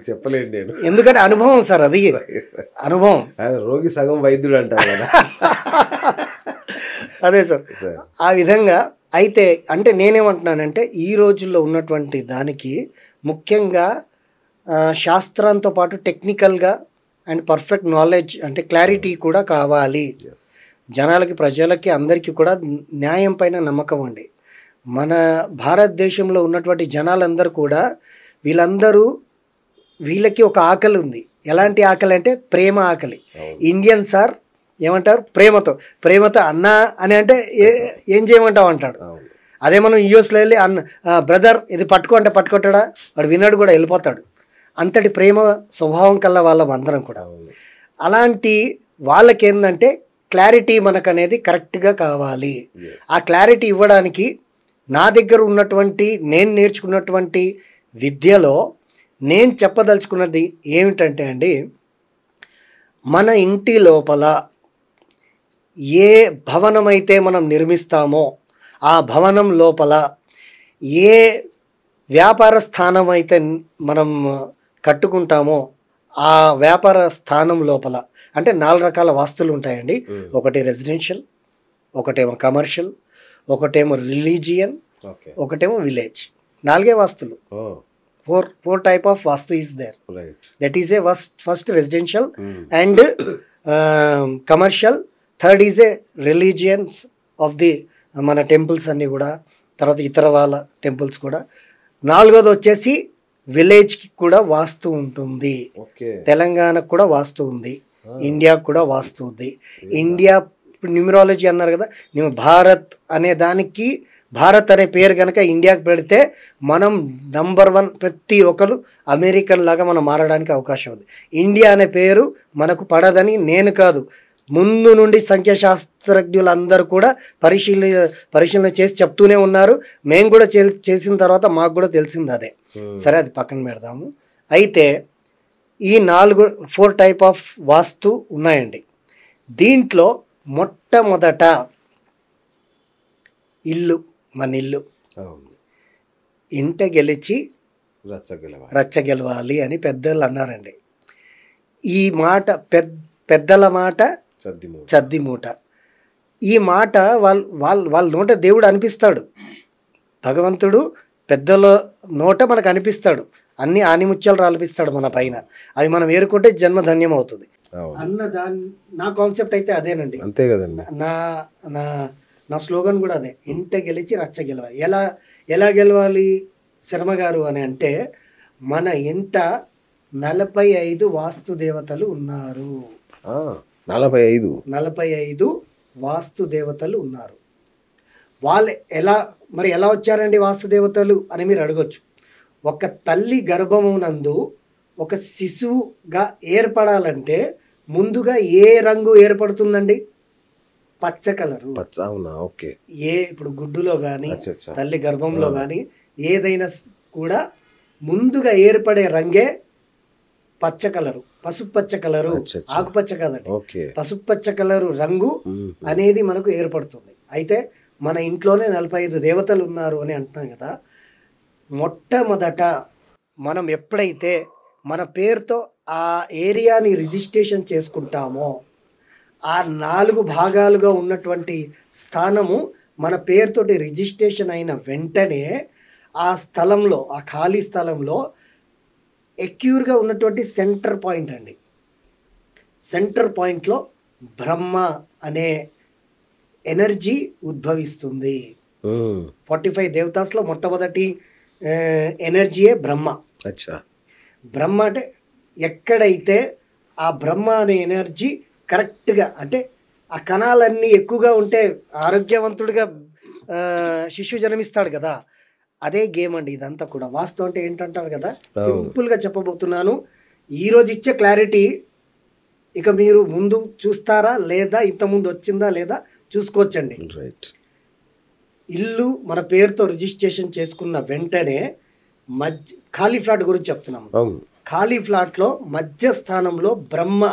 చెప్పలేండి నేను, ఎందుకంటే అనుభవం సార్, అది అనుభవం. రోగి సగం వైద్యుడు అంటారు కదా. అదే సార్, ఆ విధంగా. అయితే అంటే నేనేమంటున్నానంటే ఈ రోజుల్లో ఉన్నటువంటి దానికి ముఖ్యంగా శాస్త్రంతో పాటు టెక్నికల్గా అండ్ పర్ఫెక్ట్ నాలెడ్జ్ అంటే క్లారిటీ కూడా కావాలి. జనాలకి, ప్రజలకి, అందరికీ కూడా న్యాయం పైన నమ్మకం అండి. మన భారతదేశంలో ఉన్నటువంటి జనాలందరూ కూడా వీళ్ళకి ఒక ఆకలి ఉంది. ఎలాంటి ఆకలి అంటే ప్రేమ ఆకలి. ఇండియన్ సార్ ఏమంటారు, ప్రేమతో అన్న అని అంటే ఏం చేయమంటావు అంటాడు. అదే మనం యూఎస్లో వెళ్ళి అన్న బ్రదర్ ఇది పట్టుకో అంటే పట్టుకొట్టాడా, వాడు విన్నాడు కూడా వెళ్ళిపోతాడు. అంతటి ప్రేమ స్వభావం కల్లా వాళ్ళం అందరం కూడా. అలాంటి వాళ్ళకి ఏంటంటే క్లారిటీ మనకు అనేది కరెక్ట్గా కావాలి. ఆ క్లారిటీ ఇవ్వడానికి నా దగ్గర ఉన్నటువంటి, నేను నేర్చుకున్నటువంటి విద్యలో నేను చెప్పదలుచుకున్నది ఏమిటంటే అండి, మన ఇంటి లోపల ఏ భవనం అయితే మనం నిర్మిస్తామో ఆ భవనం లోపల ఏ వ్యాపార స్థానం అయితే మనం కట్టుకుంటామో ఆ వ్యాపార స్థానం లోపల అంటే 4 రకాల వాస్తులు ఉంటాయండి. ఒకటి రెసిడెన్షియల్, ఒకటేమో కమర్షియల్, ఒకటేమో రిలీజియన్, ఒకటేమో విలేజ్. 4 వాస్తులు. Four type of vastu is there. That is a first residential and commercial. Third is a religions of the మన టెంపుల్స్ అన్నీ కూడా, తర్వాత ఇతర వాళ్ళ టెంపుల్స్ కూడా. 4వది వచ్చేసి విలేజ్కి కూడా వాస్తు ఉంటుంది. తెలంగాణకు కూడా వాస్తు ఉంది, ఇండియాకు కూడా వాస్తు ఉంది. ఇండియా న్యూమరాలజీ అన్నారు కదా, భారత్ అనే దానికి, భారత్ అనే పేరు కనుక ఇండియాకి పెడితే మనం నంబర్ 1, ప్రతి ఒక్కరు అమెరికన్ లాగా మనం మారడానికి అవకాశం ఉంది. ఇండియా అనే పేరు మనకు పడదని నేను కాదు, ముందు నుండి సంఖ్యాశాస్త్రజ్ఞులందరూ కూడా పరిశీలన చేసి చెప్తూనే ఉన్నారు. మేము కూడా చేసిన తర్వాత మాకు కూడా తెలిసింది అదే. సరే, అది పక్కన పెడదాము. అయితే ఈ 4 టైప్ ఆఫ్ వాస్తు ఉన్నాయండి. దీంట్లో మొట్టమొదట ఇల్లు, మన ఇల్లు ఇంట గెలిచి రచ్చ గెలవాలి అని పెద్దలు అన్నారండి. ఈ మాట పెద్దల మాట చద్ది మూట. ఈ మాట వాళ్ళ నోట దేవుడు అనిపిస్తాడు, భగవంతుడు పెద్దల నోట మనకు అనిపిస్తాడు, అన్ని ఆనిముత్యాలు రాల్పిస్తాడు మన పైన. అవి మనం ఏరుకుంటే జన్మధన్యం అవుతుంది అన్న నా కాన్సెప్ట్ అయితే అదేనండి. అంతే కదండి. నా స్లోగన్ కూడా అదే, ఇంట గెలిచి రచ్చ గెలవాలి. ఎలా గెలవాలి శర్మ గారు అని అంటే, మన ఇంట 45 వాస్తు దేవతలు ఉన్నారు. 45 వాస్తు దేవతలు ఉన్నారు. వాళ్ళు ఎలా వచ్చారండి వాస్తు దేవతలు అని మీరు అడగొచ్చు. ఒక తల్లి గర్భమునందు ఒక శిశువుగా ఏర్పడాలంటే ముందుగా ఏ రంగు ఏర్పడుతుందండి? పచ్చ కలరు. ఇప్పుడు గుడ్డులో కానీ తల్లి గర్భంలో కానీ ఏదైనా కూడా ముందుగా ఏర్పడే రంగే పచ్చ కలరు, పసుపు పచ్చ కలరు, ఆకుపచ్చ కాదండి, పసుపు పచ్చ కలరు రంగు అనేది మనకు ఏర్పడుతుంది. అయితే మన ఇంట్లోనే 45 దేవతలు ఉన్నారు అని అంటున్నాం కదా. మొట్టమొదట మనం ఎప్పుడైతే మన పేరుతో ఆ ఏరియాని రిజిస్ట్రేషన్ చేసుకుంటామో, ఆ 4 భాగాలుగా ఉన్నటువంటి స్థానము మన పేరుతోటి రిజిస్ట్రేషన్ అయిన వెంటనే ఆ స్థలంలో, ఆ ఖాళీ స్థలంలో ఎక్యూర్గా ఉన్నటువంటి సెంటర్ పాయింట్ అండి, సెంటర్ పాయింట్లో బ్రహ్మ అనే ఎనర్జీ ఉద్భవిస్తుంది. 45 దేవతాస్లో మొట్టమొదటి ఎనర్జీయే బ్రహ్మ. బ్రహ్మ అంటే ఎక్కడైతే ఆ బ్రహ్మ అనే ఎనర్జీ కరెక్ట్గా, అంటే ఆ కణాలన్నీ ఎక్కువగా ఉంటే ఆరోగ్యవంతుడిగా శిశువు జన్మిస్తాడు కదా. అదే గేమ్ అండి ఇదంతా కూడా. వాస్తవం అంటే ఏంటంటారు కదా, సింపుల్గా చెప్పబోతున్నాను. ఈరోజు ఇచ్చే క్లారిటీ ఇక మీరు ముందు చూస్తారా లేదా, ఇంతకుముందు వచ్చిందా లేదా చూసుకోవచ్చండి. ఇల్లు మన పేరుతో రిజిస్ట్రేషన్ చేసుకున్న వెంటనే ఖాళీ ఫ్లాట్ గురించి చెప్తున్నాము. ఖాళీ ఫ్లాట్లో మధ్య స్థానంలో బ్రహ్మ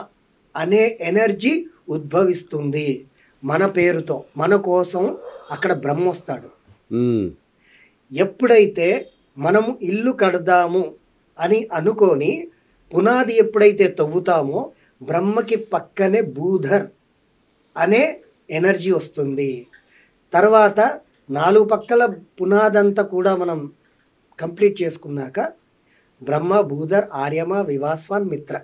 అనే ఎనర్జీ ఉద్భవిస్తుంది. మన పేరుతో మన కోసం అక్కడ బ్రహ్మ వస్తాడు. ఎప్పుడైతే మనము ఇల్లు కడదాము అని అనుకొని పునాది ఎప్పుడైతే తవ్వుతామో బ్రహ్మకి పక్కనే భూధర్ అనే ఎనర్జీ వస్తుంది. తర్వాత 4 పక్కల పునాదంతా కూడా మనం కంప్లీట్ చేసుకున్నాక బ్రహ్మ, భూధర్, ఆర్యమ, వివాస్వాన్, మిత్ర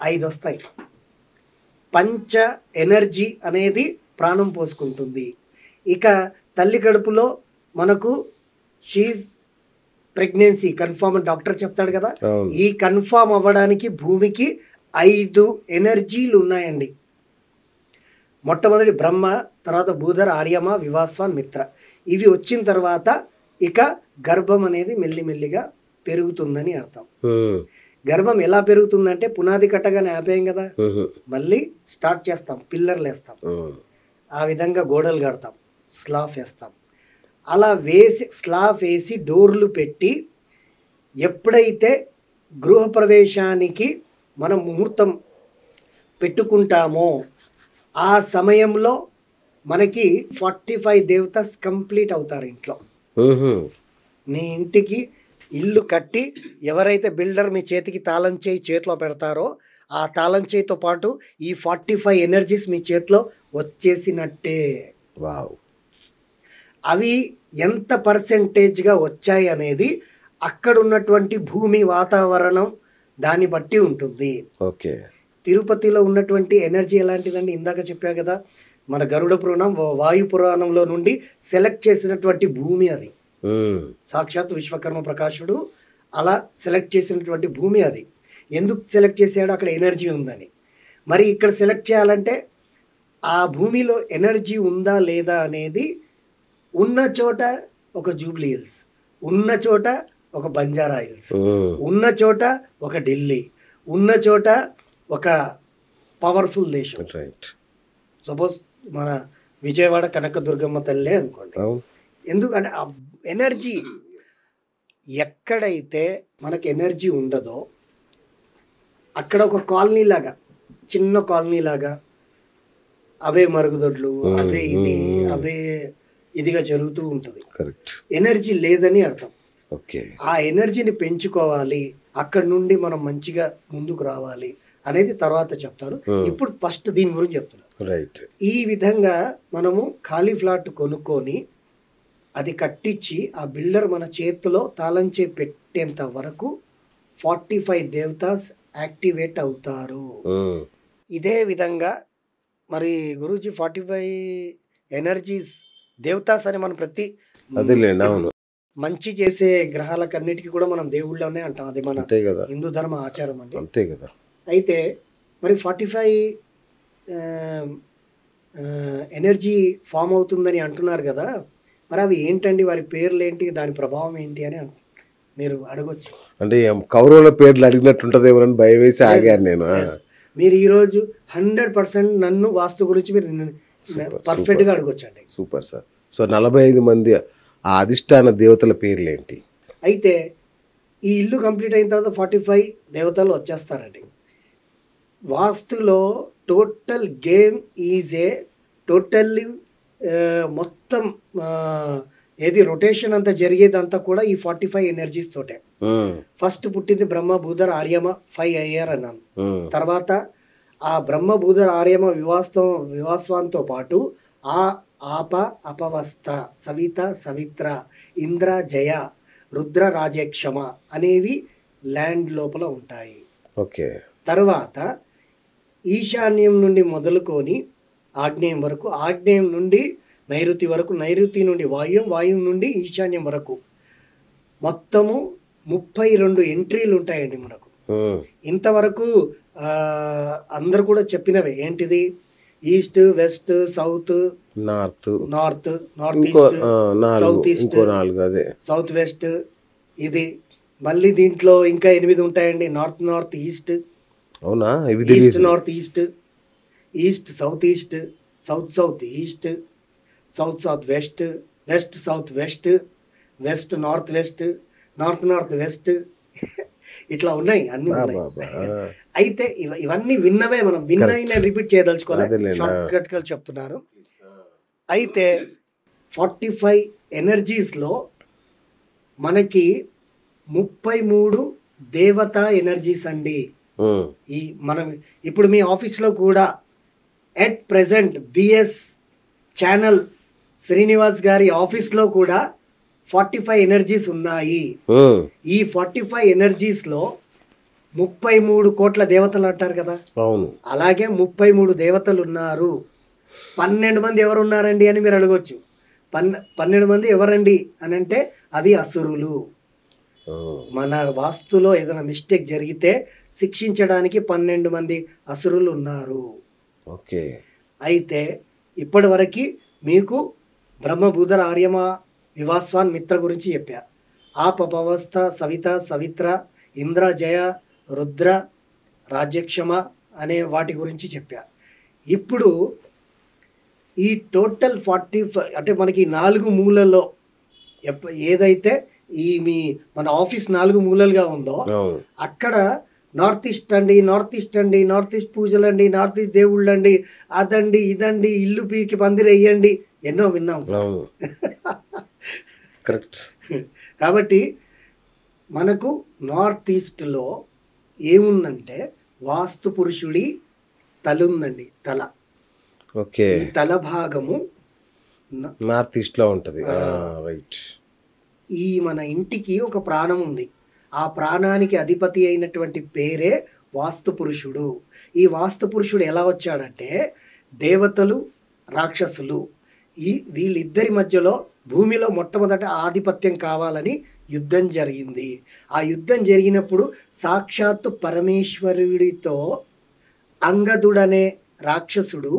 5 వస్తాయి. పంచ ఎనర్జీ అనేది ప్రాణం పోసుకుంటుంది. ఇక తల్లి కడుపులో మనకు షీజ్ ప్రెగ్నెన్సీ కన్ఫామ్ అని డాక్టర్ చెప్తాడు కదా, ఈ కన్ఫామ్ అవ్వడానికి భూమికి 5 ఎనర్జీలు ఉన్నాయండి. మొట్టమొదటి బ్రహ్మ, తర్వాత భూధర్, ఆర్యమ, వివాస్వాన్, మిత్ర. ఇవి వచ్చిన తర్వాత ఇక గర్భం అనేది మెల్లిమెల్లిగా పెరుగుతుందని అర్థం. గర్భం ఎలా పెరుగుతుందంటే పునాది కట్టగానే ఆపేయం కదా, మళ్ళీ స్టార్ట్ చేస్తాం, పిల్లర్లు వేస్తాం, ఆ విధంగా గోడలు కడతాం, స్లాఫ్ వేస్తాం. అలా వేసి స్లాఫ్ వేసి డోర్లు పెట్టి ఎప్పుడైతే గృహప్రవేశానికి మనం ముహూర్తం పెట్టుకుంటామో ఆ సమయంలో మనకి 45 దేవతాస్ కంప్లీట్ అవుతారు ఇంట్లో. మీ ఇంటికి ఇల్లు కట్టి ఎవరైతే బిల్డర్ మీ చేతికి తాళం చేయి చేతిలో పెడతారో ఆ తాళం చేయితో పాటు ఈ 45 ఎనర్జీస్ మీ చేతిలో వచ్చేసినట్టే. అవి ఎంత పర్సెంటేజ్గా వచ్చాయి అనేది అక్కడ ఉన్నటువంటి భూమి వాతావరణం దాన్ని బట్టి ఉంటుంది. ఓకే. తిరుపతిలో ఉన్నటువంటి ఎనర్జీ ఎలాంటిదండి? ఇందాక చెప్పా కదా, మన గరుడ పురాణం, వాయు పురాణంలో నుండి సెలెక్ట్ చేసినటువంటి భూమి అది. సాక్షాత్ విశ్వకర్మ ప్రకాశుడు అలా సెలెక్ట్ చేసినటువంటి భూమి అది. ఎందుకు సెలెక్ట్ చేశాడు? అక్కడ ఎనర్జీ ఉందని. మరి ఇక్కడ సెలెక్ట్ చేయాలంటే ఆ భూమిలో ఎనర్జీ ఉందా లేదా అనేది ఉన్న చోట ఒక జూబ్లీ హిల్స్, ఉన్న చోట ఒక బంజారా హిల్స్, ఉన్న చోట ఒక ఢిల్లీ, ఉన్న చోట ఒక పవర్ఫుల్ దేశం. సపోజ్ మన విజయవాడ కనకదుర్గమ్మ తల్లే అనుకోండి. ఎందుకంటే ఆ ఎనర్జీ ఎక్కడైతే మనకి ఎనర్జీ ఉండదో అక్కడ ఒక కాలనీ లాగా, చిన్న కాలనీ లాగా అవే మరుగుదొడ్లు, అవే ఇది, అవే ఇదిగా జరుగుతూ ఉంటుంది. ఎనర్జీ లేదని అర్థం. ఆ ఎనర్జీని పెంచుకోవాలి, అక్కడ నుండి మనం మంచిగా ముందుకు రావాలి అనేది తర్వాత చెప్తాను. ఇప్పుడు ఫస్ట్ దీని గురించి చెప్తున్నాను. ఈ విధంగా మనము ఖాళీ ఫ్లాట్ కొనుక్కొని అది కట్టించి ఆ బిల్డర్ మన చేతిలో తాళం చేయి పెట్టేంత వరకు 45 దేవతాస్ యాక్టివేట్ అవుతారు. ఇదే విధంగా మరి గురూజీ 45 ఎనర్జీస్ దేవతాస్ అని మనం ప్రతి మంచి చేసే గ్రహాలకన్నిటికీ కూడా మనం దేవుళ్ళనే అంటాం. అది మన హిందూ ధర్మ ఆచారం అండి. అంతే కదా. అయితే మరి 45 ఎనర్జీ ఫామ్ అవుతుందని అంటున్నారు కదా, మరి అవి ఏంటండి, వారి పేర్లు ఏంటి, దాని ప్రభావం ఏంటి అని మీరు అడగొచ్చు. అంటే కౌరవుల పేర్లు అడిగినట్టుంటదేమో అని భయం వేసి ఆగాను నేను. మీరు ఈరోజు 100% నన్ను వాస్తు గురించి మీరు పర్ఫెక్ట్గా అడగొచ్చండి. Super sir. సో 45 మంది ఆ అధిష్టాన దేవతల పేర్లు ఏంటి? అయితే ఈ ఇల్లు కంప్లీట్ అయిన తర్వాత 45 దేవతలు వచ్చేస్తారండి. వాస్తులో total game is a totally మొత్తం ఏది రొటేషన్ అంతా జరిగేదంతా కూడా ఈ 45 ఎనర్జీస్ తోటే. ఫస్ట్ పుట్టింది బ్రహ్మ, భూధర్, ఆర్యమ 5 అయ్యారు అన్నాను. తర్వాత ఆ బ్రహ్మ, భూధర్, ఆర్యమ వివాస్వాన్తో పాటు ఆ ఆప, అపవస్థ, సవిత, సవిత్ర, ఇంద్ర, జయ, రుద్ర, రాజేక్షమ అనేవి ల్యాండ్ లోపల ఉంటాయి. ఓకే. తర్వాత ఈశాన్యం నుండి మొదలుకొని ఆగ్నేయం వరకు, ఆగ్నేయం నుండి నైరుతి వరకు, నైరుతి నుండి వాయువ్యం, వాయువ్యం నుండి ఈశాన్యం వరకు మొత్తము 32 ఎంట్రీలు ఉంటాయండి మనకు. ఇంతవరకు అందరు కూడా చెప్పినవే ఏంటిది? East, west, south, north east, south east, south west. ఇది మళ్ళీ దీంట్లో ఇంకా 8 ఉంటాయండి. నార్త్ ఈస్ట్, అవునా? East north east, east south east, south east, south west, west south west, west north west, north north west, ఇట్లా ఉన్నాయి, అన్నీ ఉన్నాయి. అయితే ఇవన్నీ విన్నవే, మనం విన్నవి నేను రిపీట్ చేయదలుచుకోవాలి, షార్ట్ కట్గా చెప్తున్నాను. అయితే 45 ఎనర్జీస్లో మనకి 33 దేవతా ఎనర్జీస్ అండి. ఈ మనం ఇప్పుడు మీ ఆఫీస్లో కూడా at present BS channel Srinivas గారి ఆఫీస్లో కూడా 45 ఎనర్జీస్ ఉన్నాయి. ఈ 45 ఎనర్జీస్లో 33 కోట్ల దేవతలు అంటారు కదా, అలాగే 33 దేవతలు ఉన్నారు. 12 మంది ఎవరు ఉన్నారండి అని మీరు అడగవచ్చు. 12 మంది ఎవరండి అని అంటే అవి అసురులు. మన వాస్తులో ఏదైనా మిస్టేక్ జరిగితే శిక్షించడానికి 12 మంది అసురులు ఉన్నారు. ఓకే. అయితే ఇప్పటి వరకు మీకు బ్రహ్మభూధర ఆర్యమ వివాస్వాన్ మిత్ర గురించి చెప్పా. ఆపవస్థ సవిత సవిత్ర ఇంద్ర జయ రుద్ర రాజ్యక్షమ అనే వాటి గురించి చెప్పా. ఇప్పుడు ఈ టోటల్ 45 అంటే మనకి 4 మూలల్లో ఏదైతే ఈ మన ఆఫీస్ 4 మూలలుగా ఉందో అక్కడ నార్త్ ఈస్ట్ అండి, నార్త్ ఈస్ట్ అండి, నార్త్ ఈస్ట్ పూజలు అండి, నార్త్ ఈస్ట్ దేవుళ్ళు అండి, అదండి ఇదండి, ఇల్లు పీకి పందిరి వేయండి, ఎన్నో విన్నాం సార్. కరెక్ట్. కాబట్టి మనకు నార్త్ ఈస్ట్లో ఏముందంటే వాస్తు పురుషుడి తల ఉందండి, తల. ఓకే. ఈ తల భాగము నార్త్ ఈస్ట్లో ఉంటుంది. రైట్. ఈ మన ఇంటికి ఒక ప్రాణం ఉంది. ఆ ప్రాణానికి అధిపతి అయినటువంటి పేరే వాస్తు పురుషుడు. ఈ వాస్తు పురుషుడు ఎలా వచ్చాడంటే దేవతలు రాక్షసులు వీళ్ళిద్దరి మధ్యలో భూమిలో మొట్టమొదట ఆధిపత్యం కావాలని యుద్ధం జరిగింది. ఆ యుద్ధం జరిగినప్పుడు సాక్షాత్తు పరమేశ్వరుడితో అంగదుడనే రాక్షసుడు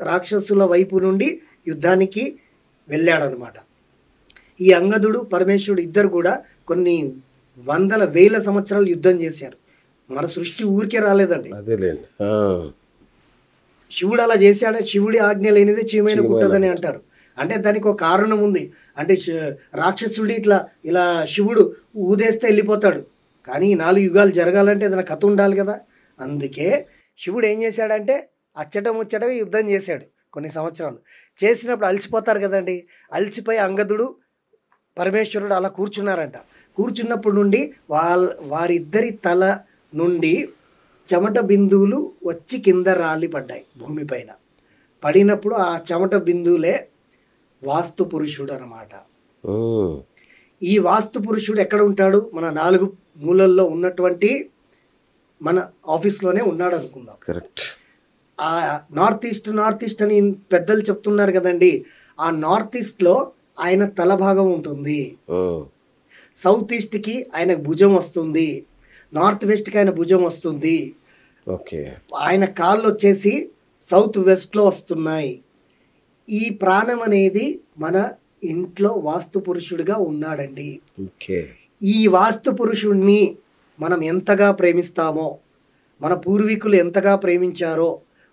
రాక్షసుల వైపు నుండి యుద్ధానికి వెళ్ళాడనమాట. ఈ అంగదుడు పరమేశ్వరుడు ఇద్దరు కూడా కొన్ని వందల వేల సంవత్సరాలు యుద్ధం చేశారు. మన సృష్టి ఊరికే రాలేదండి. శివుడు అలా చేశాడు. శివుడి ఆజ్ఞ లేనిదే చీమైన కుట్టదని అంటారు. అంటే దానికి ఒక కారణం ఉంది. అంటే రాక్షసుడి ఇలా శివుడు ఊదేస్తే వెళ్ళిపోతాడు. కానీ 4 యుగాలు జరగాలంటే ఏదైనా కథ ఉండాలి కదా. అందుకే శివుడు ఏం చేశాడంటే ముచ్చటగా యుద్ధం చేశాడు. కొన్ని సంవత్సరాలు చేసినప్పుడు అలసిపోతారు కదండి. అలసిపోయి అంగదుడు పరమేశ్వరుడు అలా కూర్చున్నారంట. కూర్చున్నప్పుడు నుండి వారిద్దరి తల నుండి చెమట బిందువులు వచ్చి కింద రాలి పడ్డాయి భూమిపైన. పడినప్పుడు ఆ చెమట బిందువులే వాస్తు పురుషుడు అన్నమాట. ఈ వాస్తు పురుషుడు ఎక్కడ ఉంటాడు? మన 4 మూలల్లో ఉన్నటువంటి మన ఆఫీస్లోనే ఉన్నాడు అనుకుందాం. కరెక్ట్. ఆ నార్త్ ఈస్ట్ అని పెద్దలు చెప్తున్నారు కదండి. ఆ నార్త్ ఈస్ట్లో ఆయన తల భాగం ఉంటుంది. సౌత్ ఈస్ట్కి ఆయన భుజం వస్తుంది. నార్త్ వెస్ట్కి ఆయన భుజం వస్తుంది. ఓకే. ఆయన కాళ్ళు వచ్చేసి సౌత్ వెస్ట్లో వస్తున్నాయి. ఈ ప్రాణం అనేది మన ఇంట్లో వాస్తు పురుషుడిగా ఉన్నాడండి. ఈ వాస్తు పురుషుడిని మనం ఎంతగా ప్రేమిస్తామో, మన పూర్వీకులు ఎంతగా ప్రేమించారో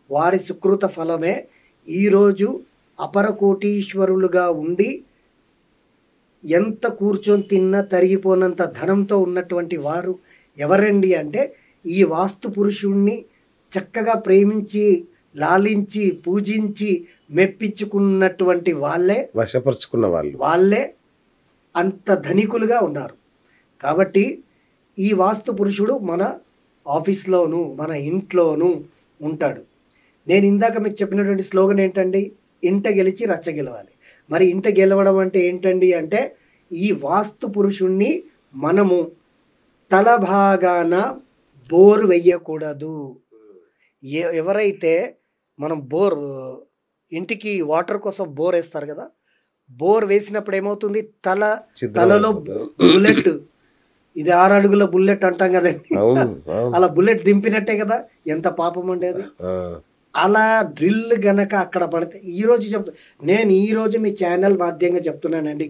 వారి సుకృత ఫలమే ఈరోజు అపర కోటీశ్వరులుగా ఉండి ఎంత కూర్చొని తిన్నా తరిగిపోనంత ధనంతో ఉన్నటువంటి వారు ఎవరండి అంటే ఈ వాస్తు పురుషుణ్ణి చక్కగా ప్రేమించి లాలించి పూజించి మెప్పించుకున్నటువంటి వశపరుచుకున్న వాళ్ళే అంత ధనికులుగా ఉన్నారు. కాబట్టి ఈ వాస్తు పురుషుడు మన ఆఫీస్లోనూ మన ఇంట్లోనూ ఉంటాడు. నేను ఇందాక మీకు చెప్పినటువంటి స్లోగన్ ఏంటండి? ఇంట గెలిచి రచ్చ గెలవాలి. మరి ఇంట గెలవడం అంటే ఏంటండి అంటే ఈ వాస్తు పురుషుణ్ణి మనము తల భాగాన బోర్ వెయ్యకూడదు. ఎవరైతే మనం ఇంటికి వాటర్ కోసం బోర్ వేస్తారు కదా, బోర్ వేసినప్పుడు ఏమవుతుంది? తలలో బుల్లెట్, ఇది 6 అడుగుల బుల్లెట్ అంటాం కదండి, అలా బుల్లెట్ దింపినట్టే కదా. ఎంత పాపం ఉండేది. అలా డ్రిల్ గనక అక్కడ పడితే నేను ఈరోజు మీ ఛానల్ మాధ్యంగా చెప్తున్నానండి,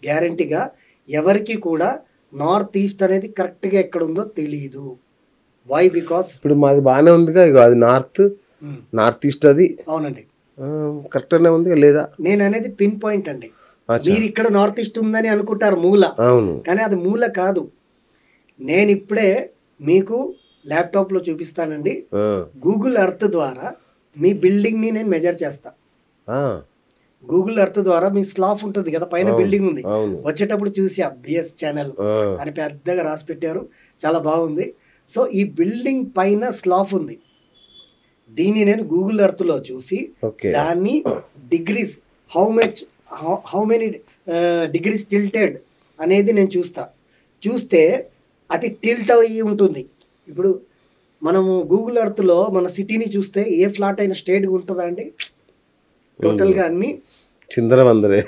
గ్యారంటీగా ఎవరికి కూడా నార్త్ ఈస్ట్ అనేది కరెక్ట్గా ఎక్కడ ఉందో తెలియదు. వై? బికాస్ ఇప్పుడు మాది బాగానే ఉందిగా, అది నార్త్ ఈస్ట్ అది. అవునండి. కరెక్ట్గానే ఉంది లేదా? నేను అనేది పిన్ పాయింట్ అండి. అచ్చా. మీరు ఇక్కడ నార్త్ ఈస్ట్ ఉందని అనుకుంటారు మూల, అవును. కానీ అది మూల కాదు. నేను ఇప్పుడే మీకు ల్యాప్టాప్లో చూపిస్తానండి. గూగుల్ ఎర్త్ ద్వారా మీ బిల్డింగ్ని నేను మెజర్ చేస్తా. గూగుల్ ఎర్త్ ద్వారా మీ స్లాఫ్ ఉంటుంది కదా, పైన బిల్డింగ్ ఉంది, అవును. వచ్చేటప్పుడు చూసి బిఎస్ ఛానల్ అని పెద్దగా రాసి పెట్టారు, చాలా బాగుంది. సో ఈ బిల్డింగ్ పైన స్లాఫ్ ఉంది, దీన్ని నేను గూగుల్ ఎర్త్లో చూసి ఓకే. దాన్ని degrees how many degrees tilted అనేది నేను చూస్తే అది టిల్ట్ అయ్యి ఉంటుంది. ఇప్పుడు మనము గూగుల్ ఎర్త్లో మన సిటీని చూస్తే ఏ ఫ్లాట్ అయినా స్ట్రేట్గా ఉంటుందా అండి? టోటల్గా అన్ని చిందరవందరే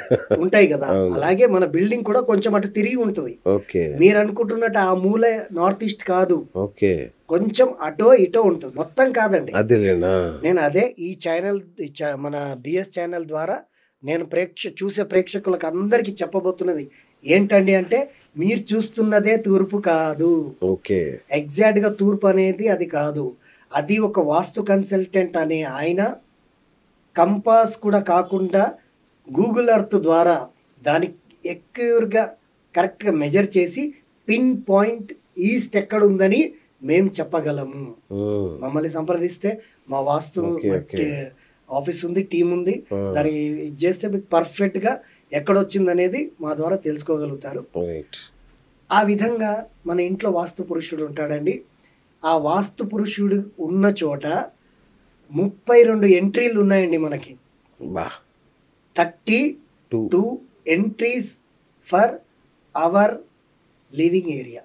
ఉంటాయి కదా. అలాగే మన బిల్డింగ్ కూడా కొంచెం అటు తిరిగి ఉంటుంది. ఓకే. మీరు అనుకుంటున్నట్టు ఆ మూల నార్త్ ఈస్ట్ కాదు, ఓకే, కొంచెం అటో ఇటో ఉంటుంది, మొత్తం కాదండి. అదేలేనా. నేను అదే ఈ ఛానల్ మన బిఎస్ ఛానల్ ద్వారా నేను చూసే ప్రేక్షకులకు అందరికీ చెప్పబోతున్నది ఏంటండి అంటే, మీరు చూస్తున్నదే తూర్పు కాదు. ఓకే. ఎగ్జాక్ట్గా తూర్పు అనేది అది కాదు. అది ఒక వాస్తు కన్సల్టెంట్ అనే ఆయన కంపాస్ కూడా కాకుండా గూగుల్ ఎర్త్ ద్వారా దాని ఎక్యూర్గా కరెక్ట్గా మెజర్ చేసి పిన్ పాయింట్ ఈస్ట్ ఎక్కడ ఉందని మేము చెప్పగలము. మమ్మల్ని సంప్రదిస్తే మా వాస్తు ఆఫీస్ ఉంది, టీం ఉంది, దాన్ని ఇది చేస్తే మీకు పర్ఫెక్ట్గా ఎక్కడొచ్చింది అనేది మా ద్వారా తెలుసుకోగలుగుతారు. ఆ విధంగా మన ఇంట్లో వాస్తు పురుషుడు ఉంటాడండి. ఆ వాస్తు పురుషుడు ఉన్న చోట 32 ఎంట్రీలు ఉన్నాయండి మనకి. 32 entries for hour living area.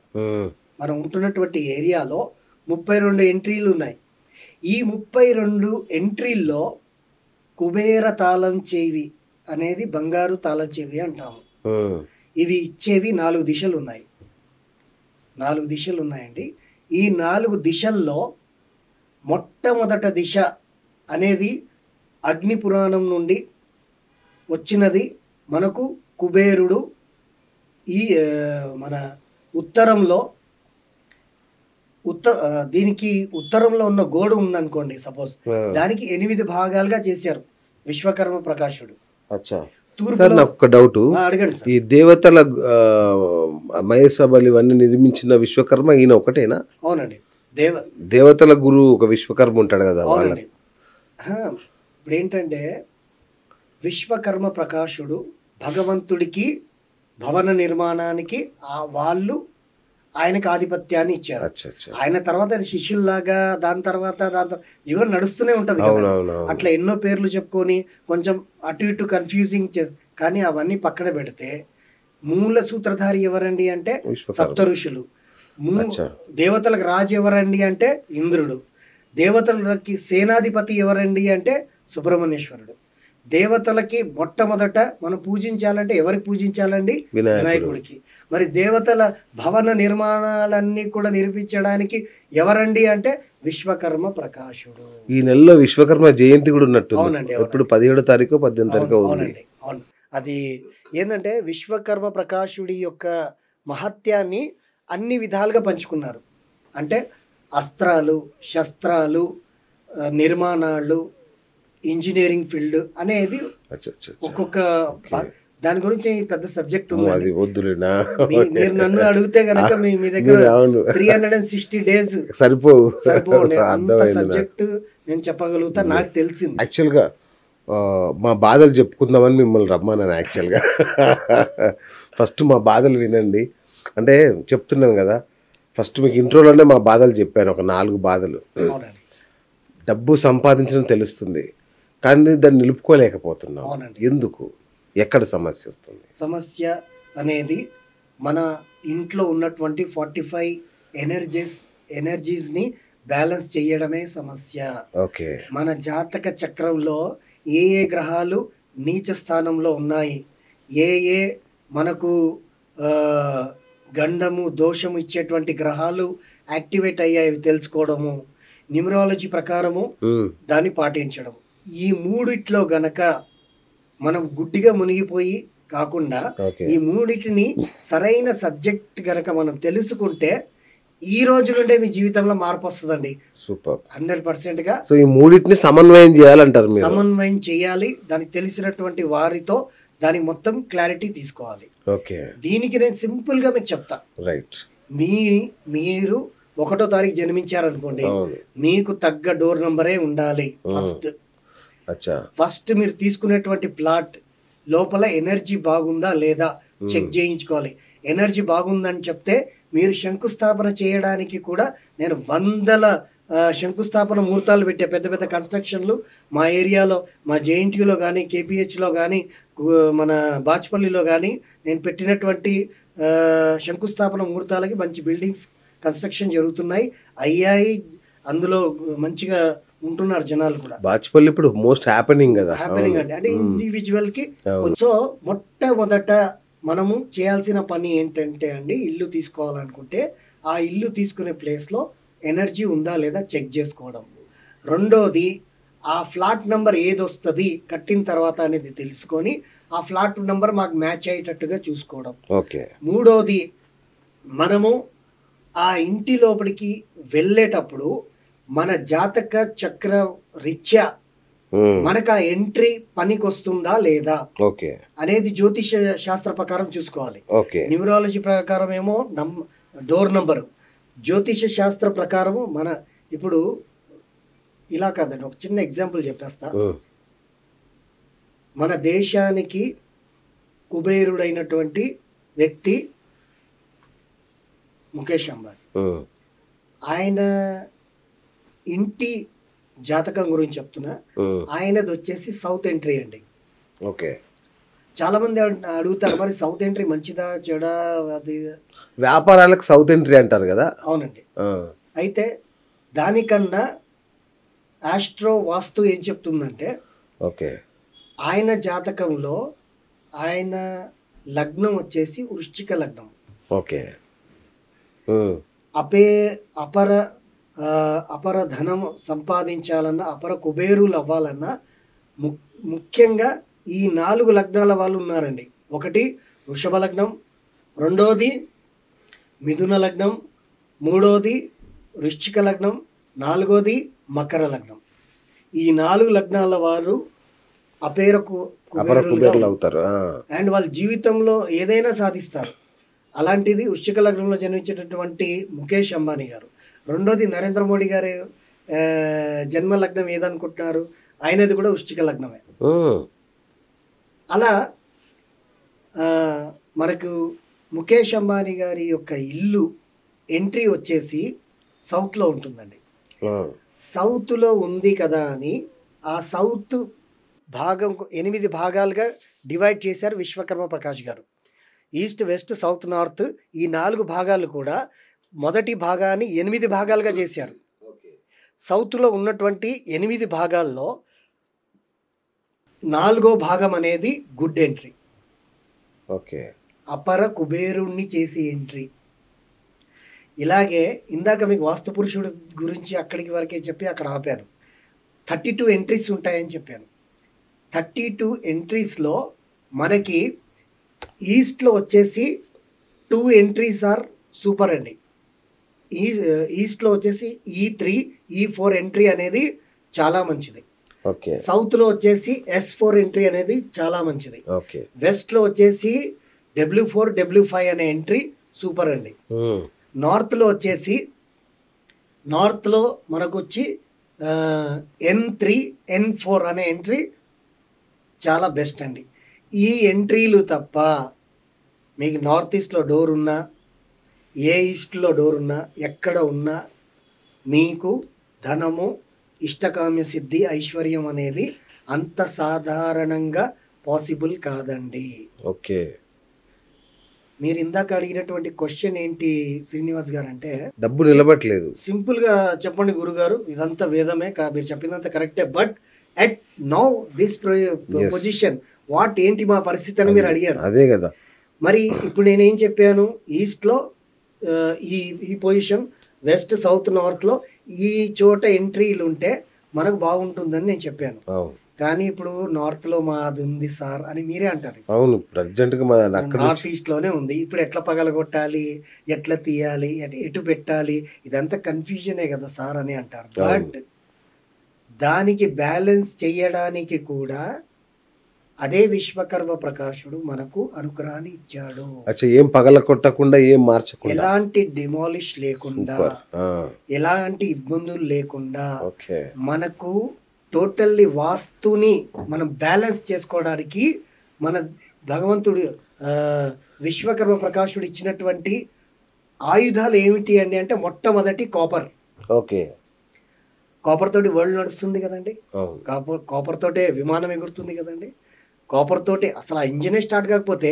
మనం ఉంటున్నటువంటి ఏరియాలో 32 ఎంట్రీలు ఉన్నాయి. ఈ 32 ఎంట్రీల్లో కుబేర తాళం చెవి అనేది బంగారు తాళం చెవి అంటాము. ఇవి ఇచ్చేవి 4 దిశలు ఉన్నాయి. 4 దిశలు ఉన్నాయండి. ఈ 4 దిశల్లో మొట్టమొదట దిశ అనేది అగ్ని పురాణం నుండి వచ్చినది. మనకు కుబేరుడు ఈ మన ఉత్తరంలో దీనికి ఉత్తరంలో ఉన్న గోడ ఉందనుకోండి సపోజ్, దానికి 8 భాగాలుగా చేశారు విశ్వకర్మ ప్రకాశుడు. నాకు ఒక డౌట్, అడగండి. ఈ దేవతల మహేశ బలి ఇవన్నీ నిర్మించిన విశ్వకర్మ ఈయన ఒకటేనా? అవునండి. దేవతల గురువు ఒక విశ్వకర్మ ఉంటాడు కదా. అవునండి. ఇప్పుడు ఏంటంటే విశ్వకర్మ ప్రకాశుడు భగవంతుడికి భవన నిర్మాణానికి వాళ్ళు ఆయనకు ఆధిపత్యాన్ని ఇచ్చారు. ఆయన తర్వాత శిష్యుల్లాగా దాని తర్వాత ఇవన్నీ నడుస్తూనే ఉంటది కదా. అట్లా ఎన్నో పేర్లు చెప్పుకొని కొంచెం అటు ఇటు కన్ఫ్యూజింగ్ కానీ అవన్నీ పక్కన పెడితే మూల సూత్రధారి ఎవరండి అంటే సప్త ఋషులు. దేవతలకు రాజు ఎవరండి అంటే ఇంద్రుడు. దేవతలకి సేనాధిపతి ఎవరండి అంటే సుబ్రహ్మణ్యేశ్వరుడు. దేవతలకి మొట్టమొదట మనం పూజించాలంటే ఎవరికి పూజించాలండి? వినాయకుడికి. మరి దేవతల భవన నిర్మాణాలన్నీ కూడా నిర్మించడానికి ఎవరండి అంటే విశ్వకర్మ ప్రకాశుడు. ఈ నెలలో విశ్వకర్మ జయంతి కూడా ఉన్నట్టు. అవునండి. ఇప్పుడు 17వ తారీఖు 18వ తారీఖు. అవునండి, అవును. అది ఏంటంటే విశ్వకర్మ ప్రకాశుడి యొక్క మహత్యాన్ని అన్ని విధాలుగా పంచుకున్నారు. అంటే అస్త్రాలు, శస్త్రాలు, నిర్మాణాలు, ఇంజనీరింగ్ ఫీల్డ్ అనేది ఒక్కొక్క దాని గురించి పెద్ద సబ్జెక్ట్ ఉంది. మీరు నన్ను అడిగితే గనక మీ దగ్గర 360 days సరిపోండి. అంత సబ్జెక్ట్ నేను చెప్పగలుగుతా, నాకు తెలిసింది. యాక్చువల్గా మా బాధలు చెప్పుకుందామని మిమ్మల్ని రమ్మన్నాను. యాక్చువల్గా ఫస్ట్ మా బాధలు వినండి అంటే చెప్తున్నాను కదా. ఫస్ట్ మీకు ఇంట్రోలోనే మా బాధలు చెప్పాను, ఒక 4 బాధలు. డబ్బు సంపాదించడం తెలుస్తుంది కానీ దాన్ని నిలుపుకోలేకపోతున్నాం. ఎందుకు? ఎక్కడ సమస్య వస్తుంది? సమస్య అనేది మన ఇంట్లో ఉన్నటువంటి 45 ఎనర్జీస్ని బ్యాలెన్స్ చేయడమే సమస్య. ఓకే. మన జాతక చక్రంలో ఏ గ్రహాలు నీచ స్థానంలో ఉన్నాయి, ఏ మనకు గండము దోషము ఇచ్చేటువంటి గ్రహాలు యాక్టివేట్ అయ్యాయి తెలుసుకోవడము, న్యూమరాలజీ ప్రకారము దాన్ని పాటించడం. ఈ మూడిట్లో గనక మనం గుడ్డిగా మునిగిపోయి కాకుండా ఈ మూడిటిని సరైన సబ్జెక్ట్ గనక మనం తెలుసుకుంటే ఈ రోజు నుండే మీ జీవితంలో మార్పు వస్తుందండి. సూపర్. 100%గా సో ఈ మూడింటిని సమన్వయం చేయాలంటారు మీరు? సమన్వయం చేయాలి. దానికి తెలిసినటువంటి వారితో దానికి మొత్తం క్లారిటీ తీసుకోవాలి. ఓకే. దీనికి నేను సింపుల్గా మీకు చెప్తా. రైట్. మీరు 1వ తారీఖు జన్మించారనుకోండి, మీకు తగ్గ డోర్ నంబరే ఉండాలి. ఫస్ట్ మీరు తీసుకునేటువంటి ప్లాట్ లోపల ఎనర్జీ బాగుందా లేదా చెక్ చేయించుకోవాలి. ఎనర్జీ బాగుందని చెప్తే మీరు శంకుస్థాపన చేయడానికి కూడా నేను 100 శంకుస్థాపన ముహూర్తాలు పెట్టే పెద్ద పెద్ద కన్స్ట్రక్షన్లు మా ఏరియాలో, మా జేఎన్టీయూలో కానీ, కేపీహెచ్లో కానీ, మన బాచ్పల్లిలో కానీ నేను పెట్టినటువంటి శంకుస్థాపన ముహూర్తాలకి మంచి బిల్డింగ్స్ కన్స్ట్రక్షన్ జరుగుతున్నాయి, అయ్యాయి. అందులో మంచిగా ఉంటున్నారు జనాలు కూడా. బాచ్పల్లి ఇప్పుడు మోస్ట్ హ్యాపెనింగ్ కదా. హ్యాపెనింగ్ అంటే ఇండివిజువల్కి. సో మొట్టమొదట మనము చేయాల్సిన పని ఏంటంటే అండి, ఇల్లు తీసుకోవాలనుకుంటే ఆ ఇల్లు తీసుకునే ప్లేస్లో ఎనర్జీ ఉందా లేదా చెక్ చేసుకోవడం. రెండోది ఆ ఫ్లాట్ నెంబర్ ఏది వస్తుంది కట్టిన తర్వాత అనేది తెలుసుకొని ఆ ఫ్లాట్ నెంబర్ మాకు మ్యాచ్ అయ్యేటట్టుగా చూసుకోవడం. ఓకే. మూడోది మనము ఆ ఇంటి లోపలికి వెళ్ళేటప్పుడు మన జాతక చక్ర రీత్యా మనకు ఆ ఎంట్రీ పనికి వస్తుందా లేదా అనేది జ్యోతిష శాస్త్ర ప్రకారం చూసుకోవాలి. న్యూమరాలజీ ప్రకారం ఏమో డోర్ నంబరు, జ్యోతిష శాస్త్ర ప్రకారము మన ఇప్పుడు ఇలా కాదండి. ఒక చిన్న ఎగ్జాంపుల్ చెప్పేస్తా. మన దేశానికి కుబేరుడైనటువంటి వ్యక్తి ముఖేష్ అంబానీ. ఆయన ఇంటి జాతకం గురించి చెప్తున్నా. ఆయనది వచ్చేసి సౌత్ ఎంట్రీ అండి. ఓకే. చాలా మంది అడుగుతారు, మరి సౌత్ ఎంట్రీ మంచిదా చెడా? అది వ్యాపారాలకు సౌత్ ఎంట్రీ అంటారు కదా. అవునండి. అయితే దానికన్నా ఆస్ట్రో వాస్తు ఏం చెప్తుందంటే, ఓకే, ఆయన జాతకంలో ఆయన లగ్నం వచ్చేసి వృశ్చిక లగ్నం. ఓకే. అపర ధనం సంపాదించాలన్నా, అపర కుబేరులు అవ్వాలన్నా ముఖ్యంగా ఈ 4 లగ్నాల వాళ్ళు ఉన్నారండి. ఒకటి వృషభ లగ్నం, రెండోది మిథున లగ్నం, మూడోది వృశ్చిక లగ్నం, నాలుగోది మకర లగ్నం. ఈ 4 లగ్నాల వారు కుబేరులు అవుతారు అండ్ వాళ్ళ జీవితంలో ఏదైనా సాధిస్తారు. అలాంటిది వృశ్చిక లగ్నంలో జన్మించినటువంటి ముఖేష్ అంబానీ గారు. రెండోది నరేంద్ర మోడీ గారి జన్మ లగ్నం ఏదనుకుంటున్నారు, ఆయనది కూడా వృశ్చిక లగ్నమే. అలా మనకు ముఖేష్ అంబానీ గారి యొక్క ఇల్లు ఎంట్రీ వచ్చేసి సౌత్లో ఉంటుందండి. సౌత్లో ఉంది కదా అని ఆ సౌత్ భాగం 8 భాగాలుగా డివైడ్ చేశారు విశ్వకర్మ ప్రకాష్ గారు. ఈస్ట్, వెస్ట్, సౌత్, నార్త్ ఈ 4 భాగాలు కూడా మొదటి భాగాన్ని 8 భాగాలుగా చేశారు. సౌత్లో ఉన్నటువంటి 8 భాగాల్లో 4వ భాగం అనేది గుడ్ ఎంట్రీ. ఓకే. అపర కుబేరుణ్ణి చేసి ఎంట్రీ. ఇలాగే ఇందాక మీకు వాస్తు పురుషుడు గురించి అక్కడికి వరకే చెప్పి అక్కడ ఆపాను. 32 ఎంట్రీస్ ఉంటాయని చెప్పాను. 32 ఎంట్రీస్లో మనకి ఈస్ట్లో వచ్చేసి 2 ఎంట్రీస్ ఆర్ సూపర్ అండి. ఈస్ట్లో వచ్చేసి E3, E4 ఎంట్రీ అనేది చాలా మంచిది. సౌత్లో వచ్చేసి S4 ఎంట్రీ అనేది చాలా మంచిది. వెస్ట్లో వచ్చేసి W4, W5 అనే ఎంట్రీ సూపర్ అండి. నార్త్లో వచ్చేసి నార్త్లో మనకు వచ్చి N3, N4 అనే ఎంట్రీ చాలా బెస్ట్ అండి. ఈ ఎంట్రీలు తప్ప మీకు నార్త్ ఈస్ట్లో డోర్ ఉన్నా, ఏ ఈస్ట్లో డోర్ ఉన్నా, ఎక్కడ ఉన్నా మీకు ధనము, ఇష్టకామ్య సిద్ధి, ఐశ్వర్యం అనేది అంత సాధారణంగా పాసిబుల్ కాదండి. ఓకే. మీరు ఇందాక అడిగినటువంటి క్వశ్చన్ ఏంటి శ్రీనివాస్ గారు అంటే, డబ్బు నిలబట్లేదు. సింపుల్గా చెప్పండి గురుగారు, ఇదంతా వేదమే, మీరు చెప్పినంత కరెక్టే. But at now this position what ఏంటి మా పరిస్థితి అని మీరు అడిగారు. అదే కదా. మరి ఇప్పుడు నేనేం చెప్పాను, ఈస్ట్లో ఈ పొజిషన్, వెస్ట్, సౌత్, నార్త్లో ఈ చోట ఎంట్రీలు ఉంటే మనకు బాగుంటుందని నేను చెప్పాను. కానీ ఇప్పుడు నార్త్లో మాది ఉంది సార్ అని మీరే అంటారు. అవును, అర్జెంటుగా నార్త్ ఈస్ట్లోనే ఉంది, ఇప్పుడు ఎట్లా పగలగొట్టాలి, ఎట్లా తీయాలి, ఎటు పెట్టాలి, ఇదంతా కన్ఫ్యూజనే కదా సార్ అని అంటారు. బట్ దానికి బ్యాలెన్స్ చేయడానికి కూడా అదే విశ్వకర్మ ప్రకాశుడు మనకు అనుగ్రహాన్ని ఇచ్చాడు. ఏం పగల కొట్టకుండా, ఏం మార్చకుండా, ఎలాంటి డిమాలిష్ లేకుండా, ఎలాంటి ఇబ్బందులు లేకుండా మనకు టోటల్లీ వాస్తుని మనం బ్యాలెన్స్ చేసుకోవడానికి మన భగవంతుడు విశ్వకర్మ ప్రకాశుడు ఇచ్చినటువంటి ఆయుధాలు ఏమిటి అండి అంటే, మొట్టమొదటి కాపర్. ఓకే, కాపర్ తోటి వరల్డ్ నడుస్తుంది కదండి, కాపర్ తోటే విమానం ఎగురుతుంది కదండి, కాపర్ తోటి అసలు ఆ ఇంజనే స్టార్ట్ కాకపోతే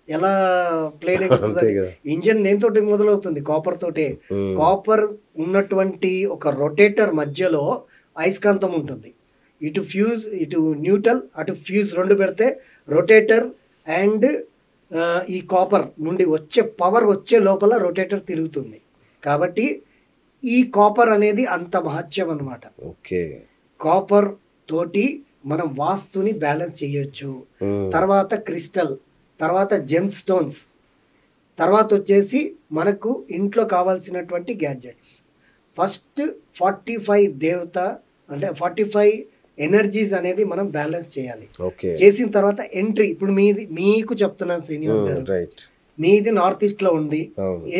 ఎలా ప్లేన్ ఎగురుతుంది? ఇంజన్ దేనితోటి మొదలవుతుంది? కాపర్ తోటే. కాపర్ ఉన్నటువంటి ఒక రొటేటర్ మధ్యలో అయస్కాంతం ఉంటుంది. ఇటు ఫ్యూజ్, ఇటు న్యూట్రల్, అటు ఫ్యూజ్ రెండు పెడితే రొటేటర్ అండ్ ఈ కాపర్ నుండి వచ్చే పవర్ వచ్చే లోపల రొటేటర్ తిరుగుతుంది. కాబట్టి ఈ కాపర్ అనేది అంత మహత్యం అన్నమాట. ఓకే, కాపర్ తోటి మనం వాస్తుని బ్యాలెన్స్ చేయొచ్చు. తర్వాత క్రిస్టల్, తర్వాత జెమ్ స్టోన్స్, తర్వాత వచ్చేసి మనకు ఇంట్లో కావాల్సినటువంటి గ్యాడ్జెట్స్. ఫస్ట్ 45 దేవత అంటే 45 ఎనర్జీస్ అనేది మనం బ్యాలెన్స్ చేయాలి. చేసిన తర్వాత ఎంట్రీ, ఇప్పుడు మీకు చెప్తున్నాను శ్రీనివాస్ గారు, మీది నార్త్ ఈస్ట్లో ఉంది,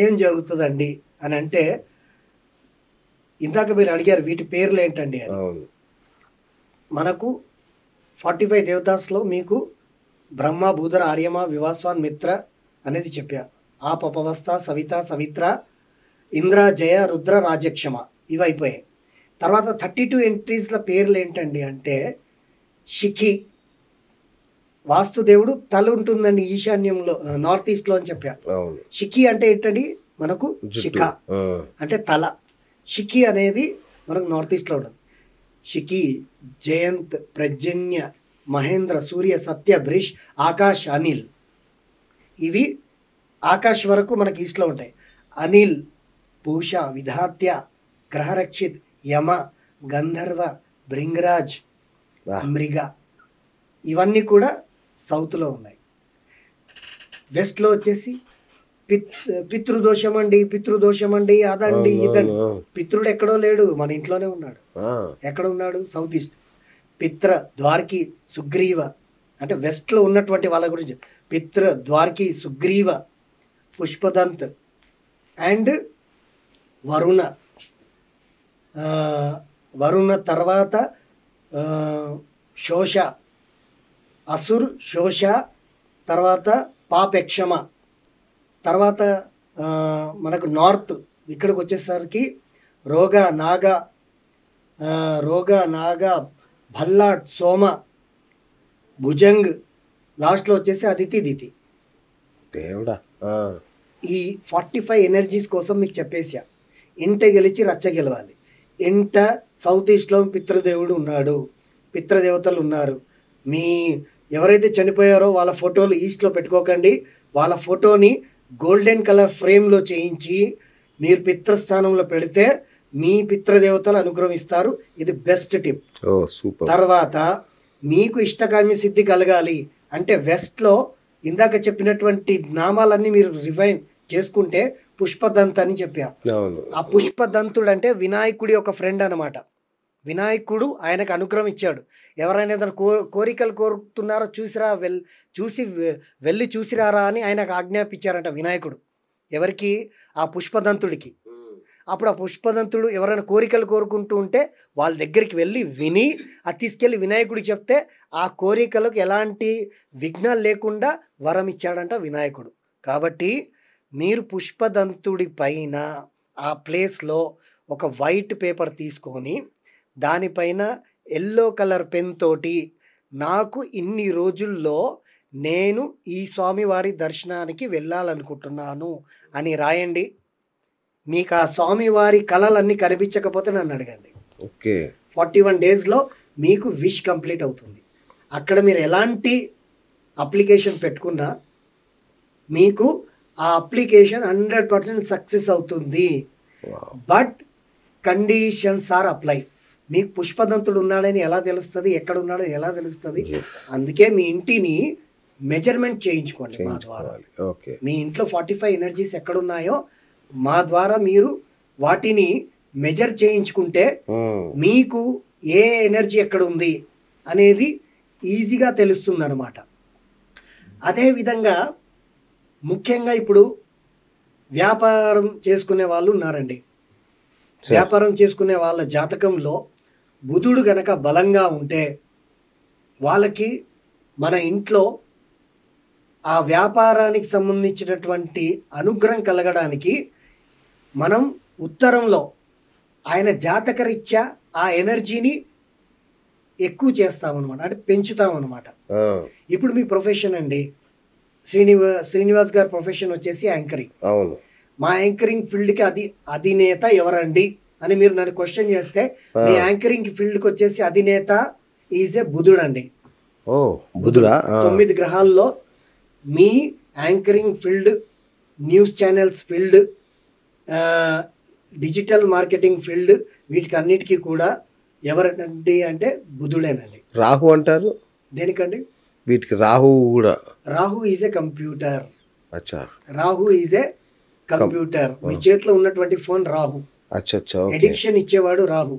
ఏం జరుగుతుందండి అని అంటే, ఇందాక మీరు అడిగారు వీటి పేర్లు ఏంటండి అని. మనకు 45 దేవతాస్లో మీకు బ్రహ్మ, భూధర, ఆర్యమ, వివాస్వాన్, మిత్ర అనేది చెప్పా. ఆపవస్థ, సవిత, సవిత్ర, ఇంద్ర, జయ, రుద్ర, రాజక్షమ, ఇవి అయిపోయాయి. తర్వాత 32 ఎంట్రీస్ల పేర్లు ఏంటండి అంటే, శిఖి, వాస్తుదేవుడు తల ఉంటుందండి ఈశాన్యంలో, నార్త్ ఈస్ట్లో అని చెప్పా. శిఖి అంటే ఏంటండి మనకు? శిఖ అంటే తల. శిఖి అనేది మనకు నార్త్ ఈస్ట్లో ఉంటుంది. శిఖి, జయంత్, ప్రజన్య, మహేంద్ర, సూర్య, సత్య, బ్రిష్, ఆకాష్, అనిల్, ఇవి ఆకాష్ వరకు మనకి ఈస్ట్లో ఉంటాయి. అనిల్, పూష, విధాత్య, గ్రహరక్షిత్, యమ, గంధర్వ, భృంగరాజ్, మృగ, ఇవన్నీ కూడా సౌత్లో ఉన్నాయి. వెస్ట్లో వచ్చేసి పితృదోషం అండి, పితృదోషం అండి, అదండి ఇదండి. పితృడు ఎక్కడో లేడు, మన ఇంట్లోనే ఉన్నాడు. ఎక్కడ ఉన్నాడు? South east. పిత్ర, ద్వారకి, సుగ్రీవ, అంటే వెస్ట్లో ఉన్నటువంటి వాళ్ళ గురించి. పిత్ర, ద్వారకి, సుగ్రీవ, పుష్పదంత్ అండ్ వరుణ. వరుణ తర్వాత శోష, అసుర్, శోష, తర్వాత పాపెక్షమ, తర్వాత మనకు నార్త్ ఇక్కడికి వచ్చేసరికి రోగ, నాగ, భల్లాట్, సోమ, భుజంగ్, లాస్ట్లో వచ్చేసి అదితి, దితి. దేవుడా, ఈ 45 ఎనర్జీస్ కోసం మీకు చెప్పేసా. ఇంట గెలిచి రచ్చ గెలవాలి. ఇంట సౌత్ ఈస్ట్లో పితృదేవుడు ఉన్నాడు, పితృదేవతలు ఉన్నారు. మీ ఎవరైతే చనిపోయారో వాళ్ళ ఫోటోలు ఈస్ట్లో పెట్టుకోకండి. వాళ్ళ ఫోటోని గోల్డెన్ కలర్ ఫ్రేమ్లో చేయించి మీరు పితృస్థానంలో పెడితే మీ పితృదేవతలు అనుగ్రహిస్తారు. ఇది బెస్ట్ టిప్. తర్వాత మీకు ఇష్టకామ్య సిద్ధి కలగాలి అంటే వెస్ట్లో ఇందాక చెప్పినటువంటి నామాలన్నీ మీరు రివైన్ చేసుకుంటే పుష్పదంత్ అని చెప్పారు. ఆ పుష్పదంతుడు అంటే వినాయకుడి ఒక ఫ్రెండ్ అనమాట. వినాయకుడు ఆయనకు అనుగ్రహం ఇచ్చాడు. ఎవరైనా ఏదైనా కోరికలు కోరుతున్నారో వెళ్ళి చూసిరారా అని ఆయనకు ఆజ్ఞాపించారంట వినాయకుడు. ఎవరికి? ఆ పుష్పదంతుడికి. అప్పుడు ఆ పుష్పదంతుడు ఎవరైనా కోరికలు కోరుకుంటూ ఉంటే వాళ్ళ దగ్గరికి వెళ్ళి విని అది తీసుకెళ్ళి వినాయకుడికి చెప్తే ఆ కోరికలకు ఎలాంటి విఘ్నాలు లేకుండా వరం ఇచ్చాడంట వినాయకుడు. కాబట్టి మీరు పుష్పదంతుడి పైన ఆ ప్లేస్లో ఒక వైట్ పేపర్ తీసుకొని దానిపైన ఎల్లో కలర్ పెన్ తోటి నాకు ఇన్ని రోజుల్లో నేను ఈ స్వామివారి దర్శనానికి వెళ్ళాలనుకుంటున్నాను అని రాయండి. మీకు ఆ స్వామివారి కళలన్నీ కనిపించకపోతే నన్ను అడగండి. 41 డేస్లో మీకు విష్ కంప్లీట్ అవుతుంది. అక్కడ మీరు ఎలాంటి అప్లికేషన్ పెట్టుకున్నా మీకు ఆ అప్లికేషన్ 100% సక్సెస్ అవుతుంది. But conditions are apply. మీకు పుష్పదంతుడు ఉన్నాడని ఎలా తెలుస్తుంది, ఎక్కడ ఉన్నాడో ఎలా తెలుస్తుంది? Yes. అందుకే మీ ఇంటిని మెజర్మెంట్ చేయించుకోండి మా ద్వారా. ఓకే. మీ ఇంట్లో 45 ఎనర్జీస్ ఎక్కడున్నాయో మా ద్వారా మీరు వాటిని మెజర్ చేయించుకుంటే మీకు ఏ ఎనర్జీ ఎక్కడ ఉంది అనేది ఈజీగా తెలుస్తుంది అనమాట. అదేవిధంగా ముఖ్యంగా ఇప్పుడు వ్యాపారం చేసుకునే వాళ్ళు ఉన్నారండి. వ్యాపారం చేసుకునే వాళ్ళ జాతకంలో బుధుడు గనక బలంగా ఉంటే వాళ్ళకి మన ఇంట్లో ఆ వ్యాపారానికి సంబంధించినటువంటి అనుగ్రహం కలగడానికి మనం ఉత్తరంలో ఆయన జాతకరీత్యా ఆ ఎనర్జీని ఎక్కువ చేస్తామన్నమాట, అంటే పెంచుతామన్నమాట. ఇప్పుడు మీ ప్రొఫెషన్ అండి, శ్రీనివాస్ గారి ప్రొఫెషన్ వచ్చేసి యాంకరింగ్. అవును. మా యాంకరింగ్ ఫీల్డ్కి అధినేత ఎవరండి అని మీరు నన్ను క్వశ్చన్ చేస్తే మీ యాంకరింగ్ ఫీల్డ్కి వచ్చేసి అధినేత ఈజ్ ఏ బుధుడు అండి. ఓ బుధుడా? 9 గ్రహాల్లో మీ anchoring field, news channels field, digital marketing field, వీటికి అన్నిటికీ కూడా ఎవరండి అంటే బుధుడేనండి. రాహు అంటారు దేనికండి? వీటికి రాహు కూడా. Rahu is a computer. అచ్చా. Rahu is a computer. మీ చేతిలో ఉన్నటువంటి ఫోన్ రాహు. ఎడిక్షన్ ఇచ్చేవాడు రాహు.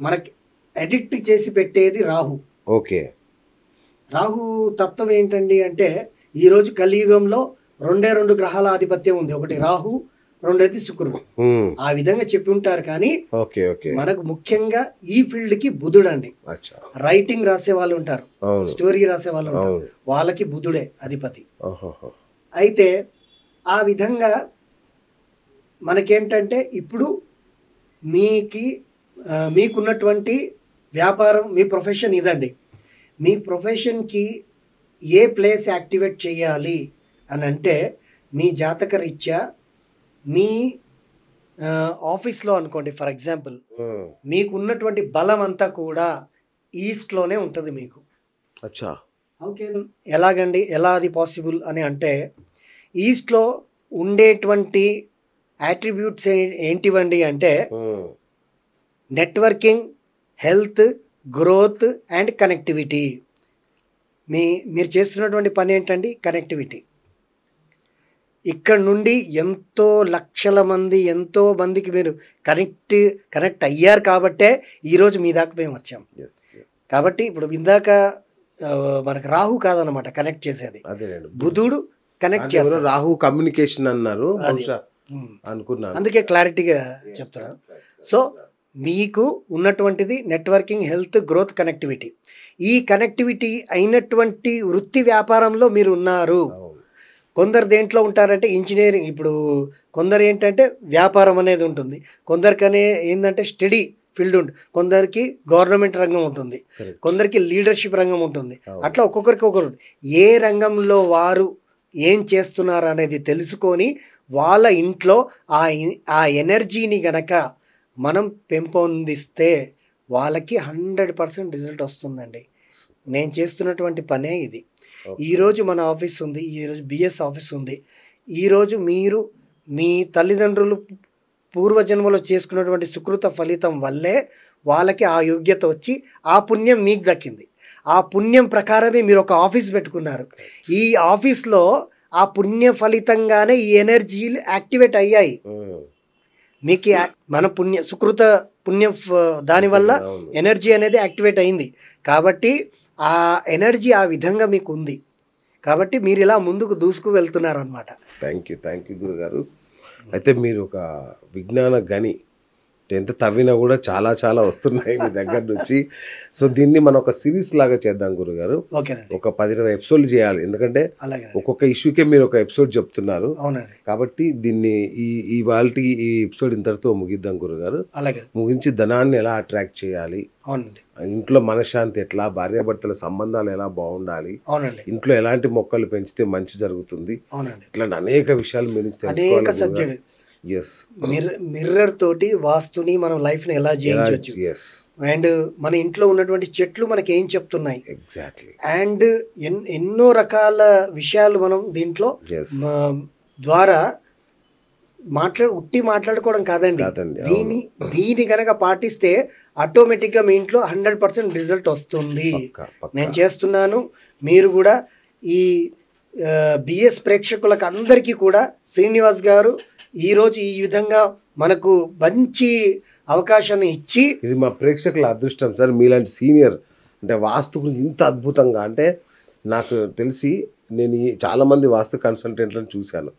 మనకి ఎడిక్ట్ చేసి పెట్టేది రాహు. ఓకే. రాహు తత్వం ఏంటండి అంటే ఈరోజు కలియుగంలో 2 గ్రహాల ఆధిపత్యం ఉంది. ఒకటి రాహు, రెండోది శుక్రుడు. ఆ విధంగా చెప్పి ఉంటారు. కానీ మనకు ముఖ్యంగా ఈ ఫీల్డ్ కి బుధుడు అండి. రైటింగ్ రాసే వాళ్ళు ఉంటారు, స్టోరీ రాసే వాళ్ళు ఉంటారు, వాళ్ళకి బుధుడే అధిపతి. అయితే ఆ విధంగా మనకేంటంటే ఇప్పుడు మీకున్నటువంటి వ్యాపారం, మీ ప్రొఫెషన్ ఇదండి. మీ ప్రొఫెషన్కి ఏ ప్లేస్ యాక్టివేట్ చేయాలి అని అంటే మీ జాతక రీత్యా మీ ఆఫీస్లో అనుకోండి, ఫర్ ఎగ్జాంపుల్ మీకు ఉన్నటువంటి బలం అంతా కూడా ఈస్ట్లోనే ఉంటుంది మీకు. అచ్చా. ఓకే. ఎలాగండి, ఎలా అది పాసిబుల్ అని అంటే ఈస్ట్లో ఉండేటువంటి యాట్రిబ్యూట్స్ ఏంటివండి అంటే networking, health, growth and connectivity. మీరు చేస్తున్నటువంటి పని ఏంటండి? కనెక్టివిటీ. ఇక్కడ నుండి ఎంతో లక్షల మంది, ఎంతో మందికి మీరు కనెక్ట్ అయ్యారు కాబట్టే ఈరోజు మీ దాకా మేము వచ్చాం. కాబట్టి ఇప్పుడు ఇందాక మనకు రాహు కాదనమాట కనెక్ట్ చేసేది, బుధుడు కనెక్ట్ చేస్తారు. రాహు కమ్యూనికేషన్ అన్నారు అనుకున్నాను, అందుకే క్లారిటీగా చెప్తున్నాను. సో మీకు ఉన్నటువంటిది నెట్వర్కింగ్, హెల్త్, గ్రోత్, కనెక్టివిటీ. ఈ కనెక్టివిటీ అయినటువంటి వృత్తి వ్యాపారంలో మీరు ఉన్నారు. కొందరు దేంట్లో ఉంటారంటే ఇంజనీరింగ్. ఇప్పుడు కొందరు ఏంటంటే వ్యాపారం అనేది ఉంటుంది, కొందరికనే ఏంటంటే స్టడీ ఫీల్డ్ ఉంటుంది, కొందరికి గవర్నమెంట్ రంగం ఉంటుంది, కొందరికి లీడర్షిప్ రంగం ఉంటుంది. అట్లా ఒక్కొక్కరికి ఒకరు ఏ రంగంలో వారు ఏం చేస్తున్నారు అనేది తెలుసుకొని వాళ్ళ ఇంట్లో ఆ ఎనర్జీని గనక మనం పెంపొందిస్తే వాళ్ళకి 100% రిజల్ట్ వస్తుందండి. నేను చేస్తున్నటువంటి పనే ఇది. ఈరోజు మన ఆఫీస్ ఉంది, ఈరోజు బిఎస్ ఆఫీస్ ఉంది. ఈరోజు మీరు మీ తల్లిదండ్రులు పూర్వజన్మలో చేసుకున్నటువంటి సుకృత ఫలితం వల్లే వాళ్ళకి ఆ యోగ్యత వచ్చి ఆ పుణ్యం మీకు దక్కింది. ఆ పుణ్యం ప్రకారమే మీరు ఒక ఆఫీస్ పెట్టుకున్నారు. ఈ ఆఫీస్లో ఆ పుణ్య ఫలితంగానే ఈ ఎనర్జీలు యాక్టివేట్ అయ్యాయి. మీకు మన సుకృత పుణ్యం దానివల్ల ఎనర్జీ అనేది యాక్టివేట్ అయింది. కాబట్టి ఆ ఎనర్జీ ఆ విధంగా మీకు ఉంది. కాబట్టి మీరు ఇలా ముందుకు దూసుకు వెళ్తున్నారనమాట. థ్యాంక్ యూ గురుగారు. అయితే మీరు ఒక విజ్ఞాన గని, ఎంత తవ్వినా కూడా చాలా వస్తున్నాయి మీ దగ్గర నుంచి. సో దీన్ని మనం ఒక సిరీస్ లాగా చేద్దాం గురుగారు. ఒక 10-20 ఎపిసోడ్లు చేయాలి, ఎందుకంటే ఒక్కొక్క ఇష్యూకే మీరు ఒక ఎపిసోడ్ చెప్తున్నారు. కాబట్టి దీన్ని ఈ ఎపిసోడ్ ఇంతటితో ముగిద్దాం గురుగారు. ముగించి ధనాన్ని ఎలా అట్రాక్ట్ చేయాలి, ఇంట్లో మనశ్శాంతి ఎట్లా, భార్యాభర్తల సంబంధాలు ఎలా బాగుండాలి, ఇంట్లో ఎలాంటి మొక్కలు పెంచితే మంచి జరుగుతుంది, ఇట్లాంటి అనేక విషయాలు మీరు తెలుసుకోవాలి. మిర్రర్ తోటి వాస్తుని మనం లైఫ్ ని ఎలా చేయించవచ్చు, అండ్ మన ఇంట్లో ఉన్నటువంటి చెట్లు మనకి ఏం చెప్తున్నాయి, అండ్ ఎన్నో రకాల విషయాలు మనం దీంట్లో ద్వారా ఉట్టి మాట్లాడుకోవడం కాదండి, కాదండి, దీని కనుక పాటిస్తే ఆటోమేటిక్గా మీ ఇంట్లో 100% రిజల్ట్ వస్తుంది. నేను చేస్తున్నాను, మీరు కూడా ఈ బిఎస్ ప్రేక్షకులకు అందరికీ కూడా శ్రీనివాస్ గారు ఈరోజు ఈ విధంగా మనకు మంచి అవకాశాన్ని ఇచ్చి, ఇది మా ప్రేక్షకుల అదృష్టం సార్. మీలాంటి సీనియర్ అంటే వాస్తు గురించి ఇంత అద్భుతంగా, అంటే నాకు తెలిసి నేను చాలామంది వాస్తు కన్సల్టెంట్లను చూశాను,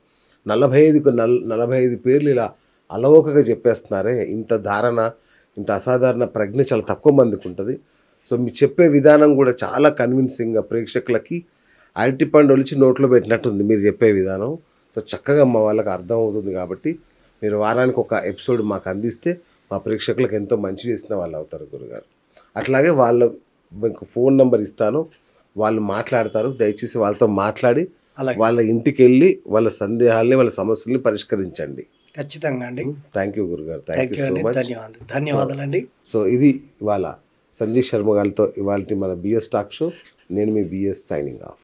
45 పేర్లు ఇలా అలవోకగా చెప్పేస్తున్నారే. ఇంత ధారణ, ఇంత అసాధారణ ప్రజ్ఞ చాలా తక్కువ మందికి ఉంటుంది. సో మీరు చెప్పే విధానం కూడా చాలా కన్విన్సింగ్గా ప్రేక్షకులకి అరటిపండు ఒలిచి నోట్లో పెట్టినట్టుంది మీరు చెప్పే విధానం. సో చక్కగా మా వాళ్ళకి అర్థం అవుతుంది. కాబట్టి మీరు వారానికి ఒక ఎపిసోడ్ మాకు అందిస్తే మా ప్రేక్షకులకు ఎంతో మంచి చేసిన వాళ్ళు అవుతారు గురుగారు. అట్లాగే మీకు ఫోన్ నెంబర్ ఇస్తాను, వాళ్ళు మాట్లాడతారు. దయచేసి వాళ్ళతో మాట్లాడి వాళ్ళ ఇంటికి వెళ్ళి వాళ్ళ సందేహాలని, వాళ్ళ సమస్యల్ని పరిష్కరించండి. ఖచ్చితంగా అండి. థ్యాంక్ యూ గురుగారు, థ్యాంక్ యూ సో మచ్, ధన్యవాదాలండి. సో ఇది ఇవాళ సంజయ్ శర్మ గారితో ఇవాళ మన బిఎస్ టాక్ షో. నేను మీ బిఎస్ సైనింగ్ ఆఫ్.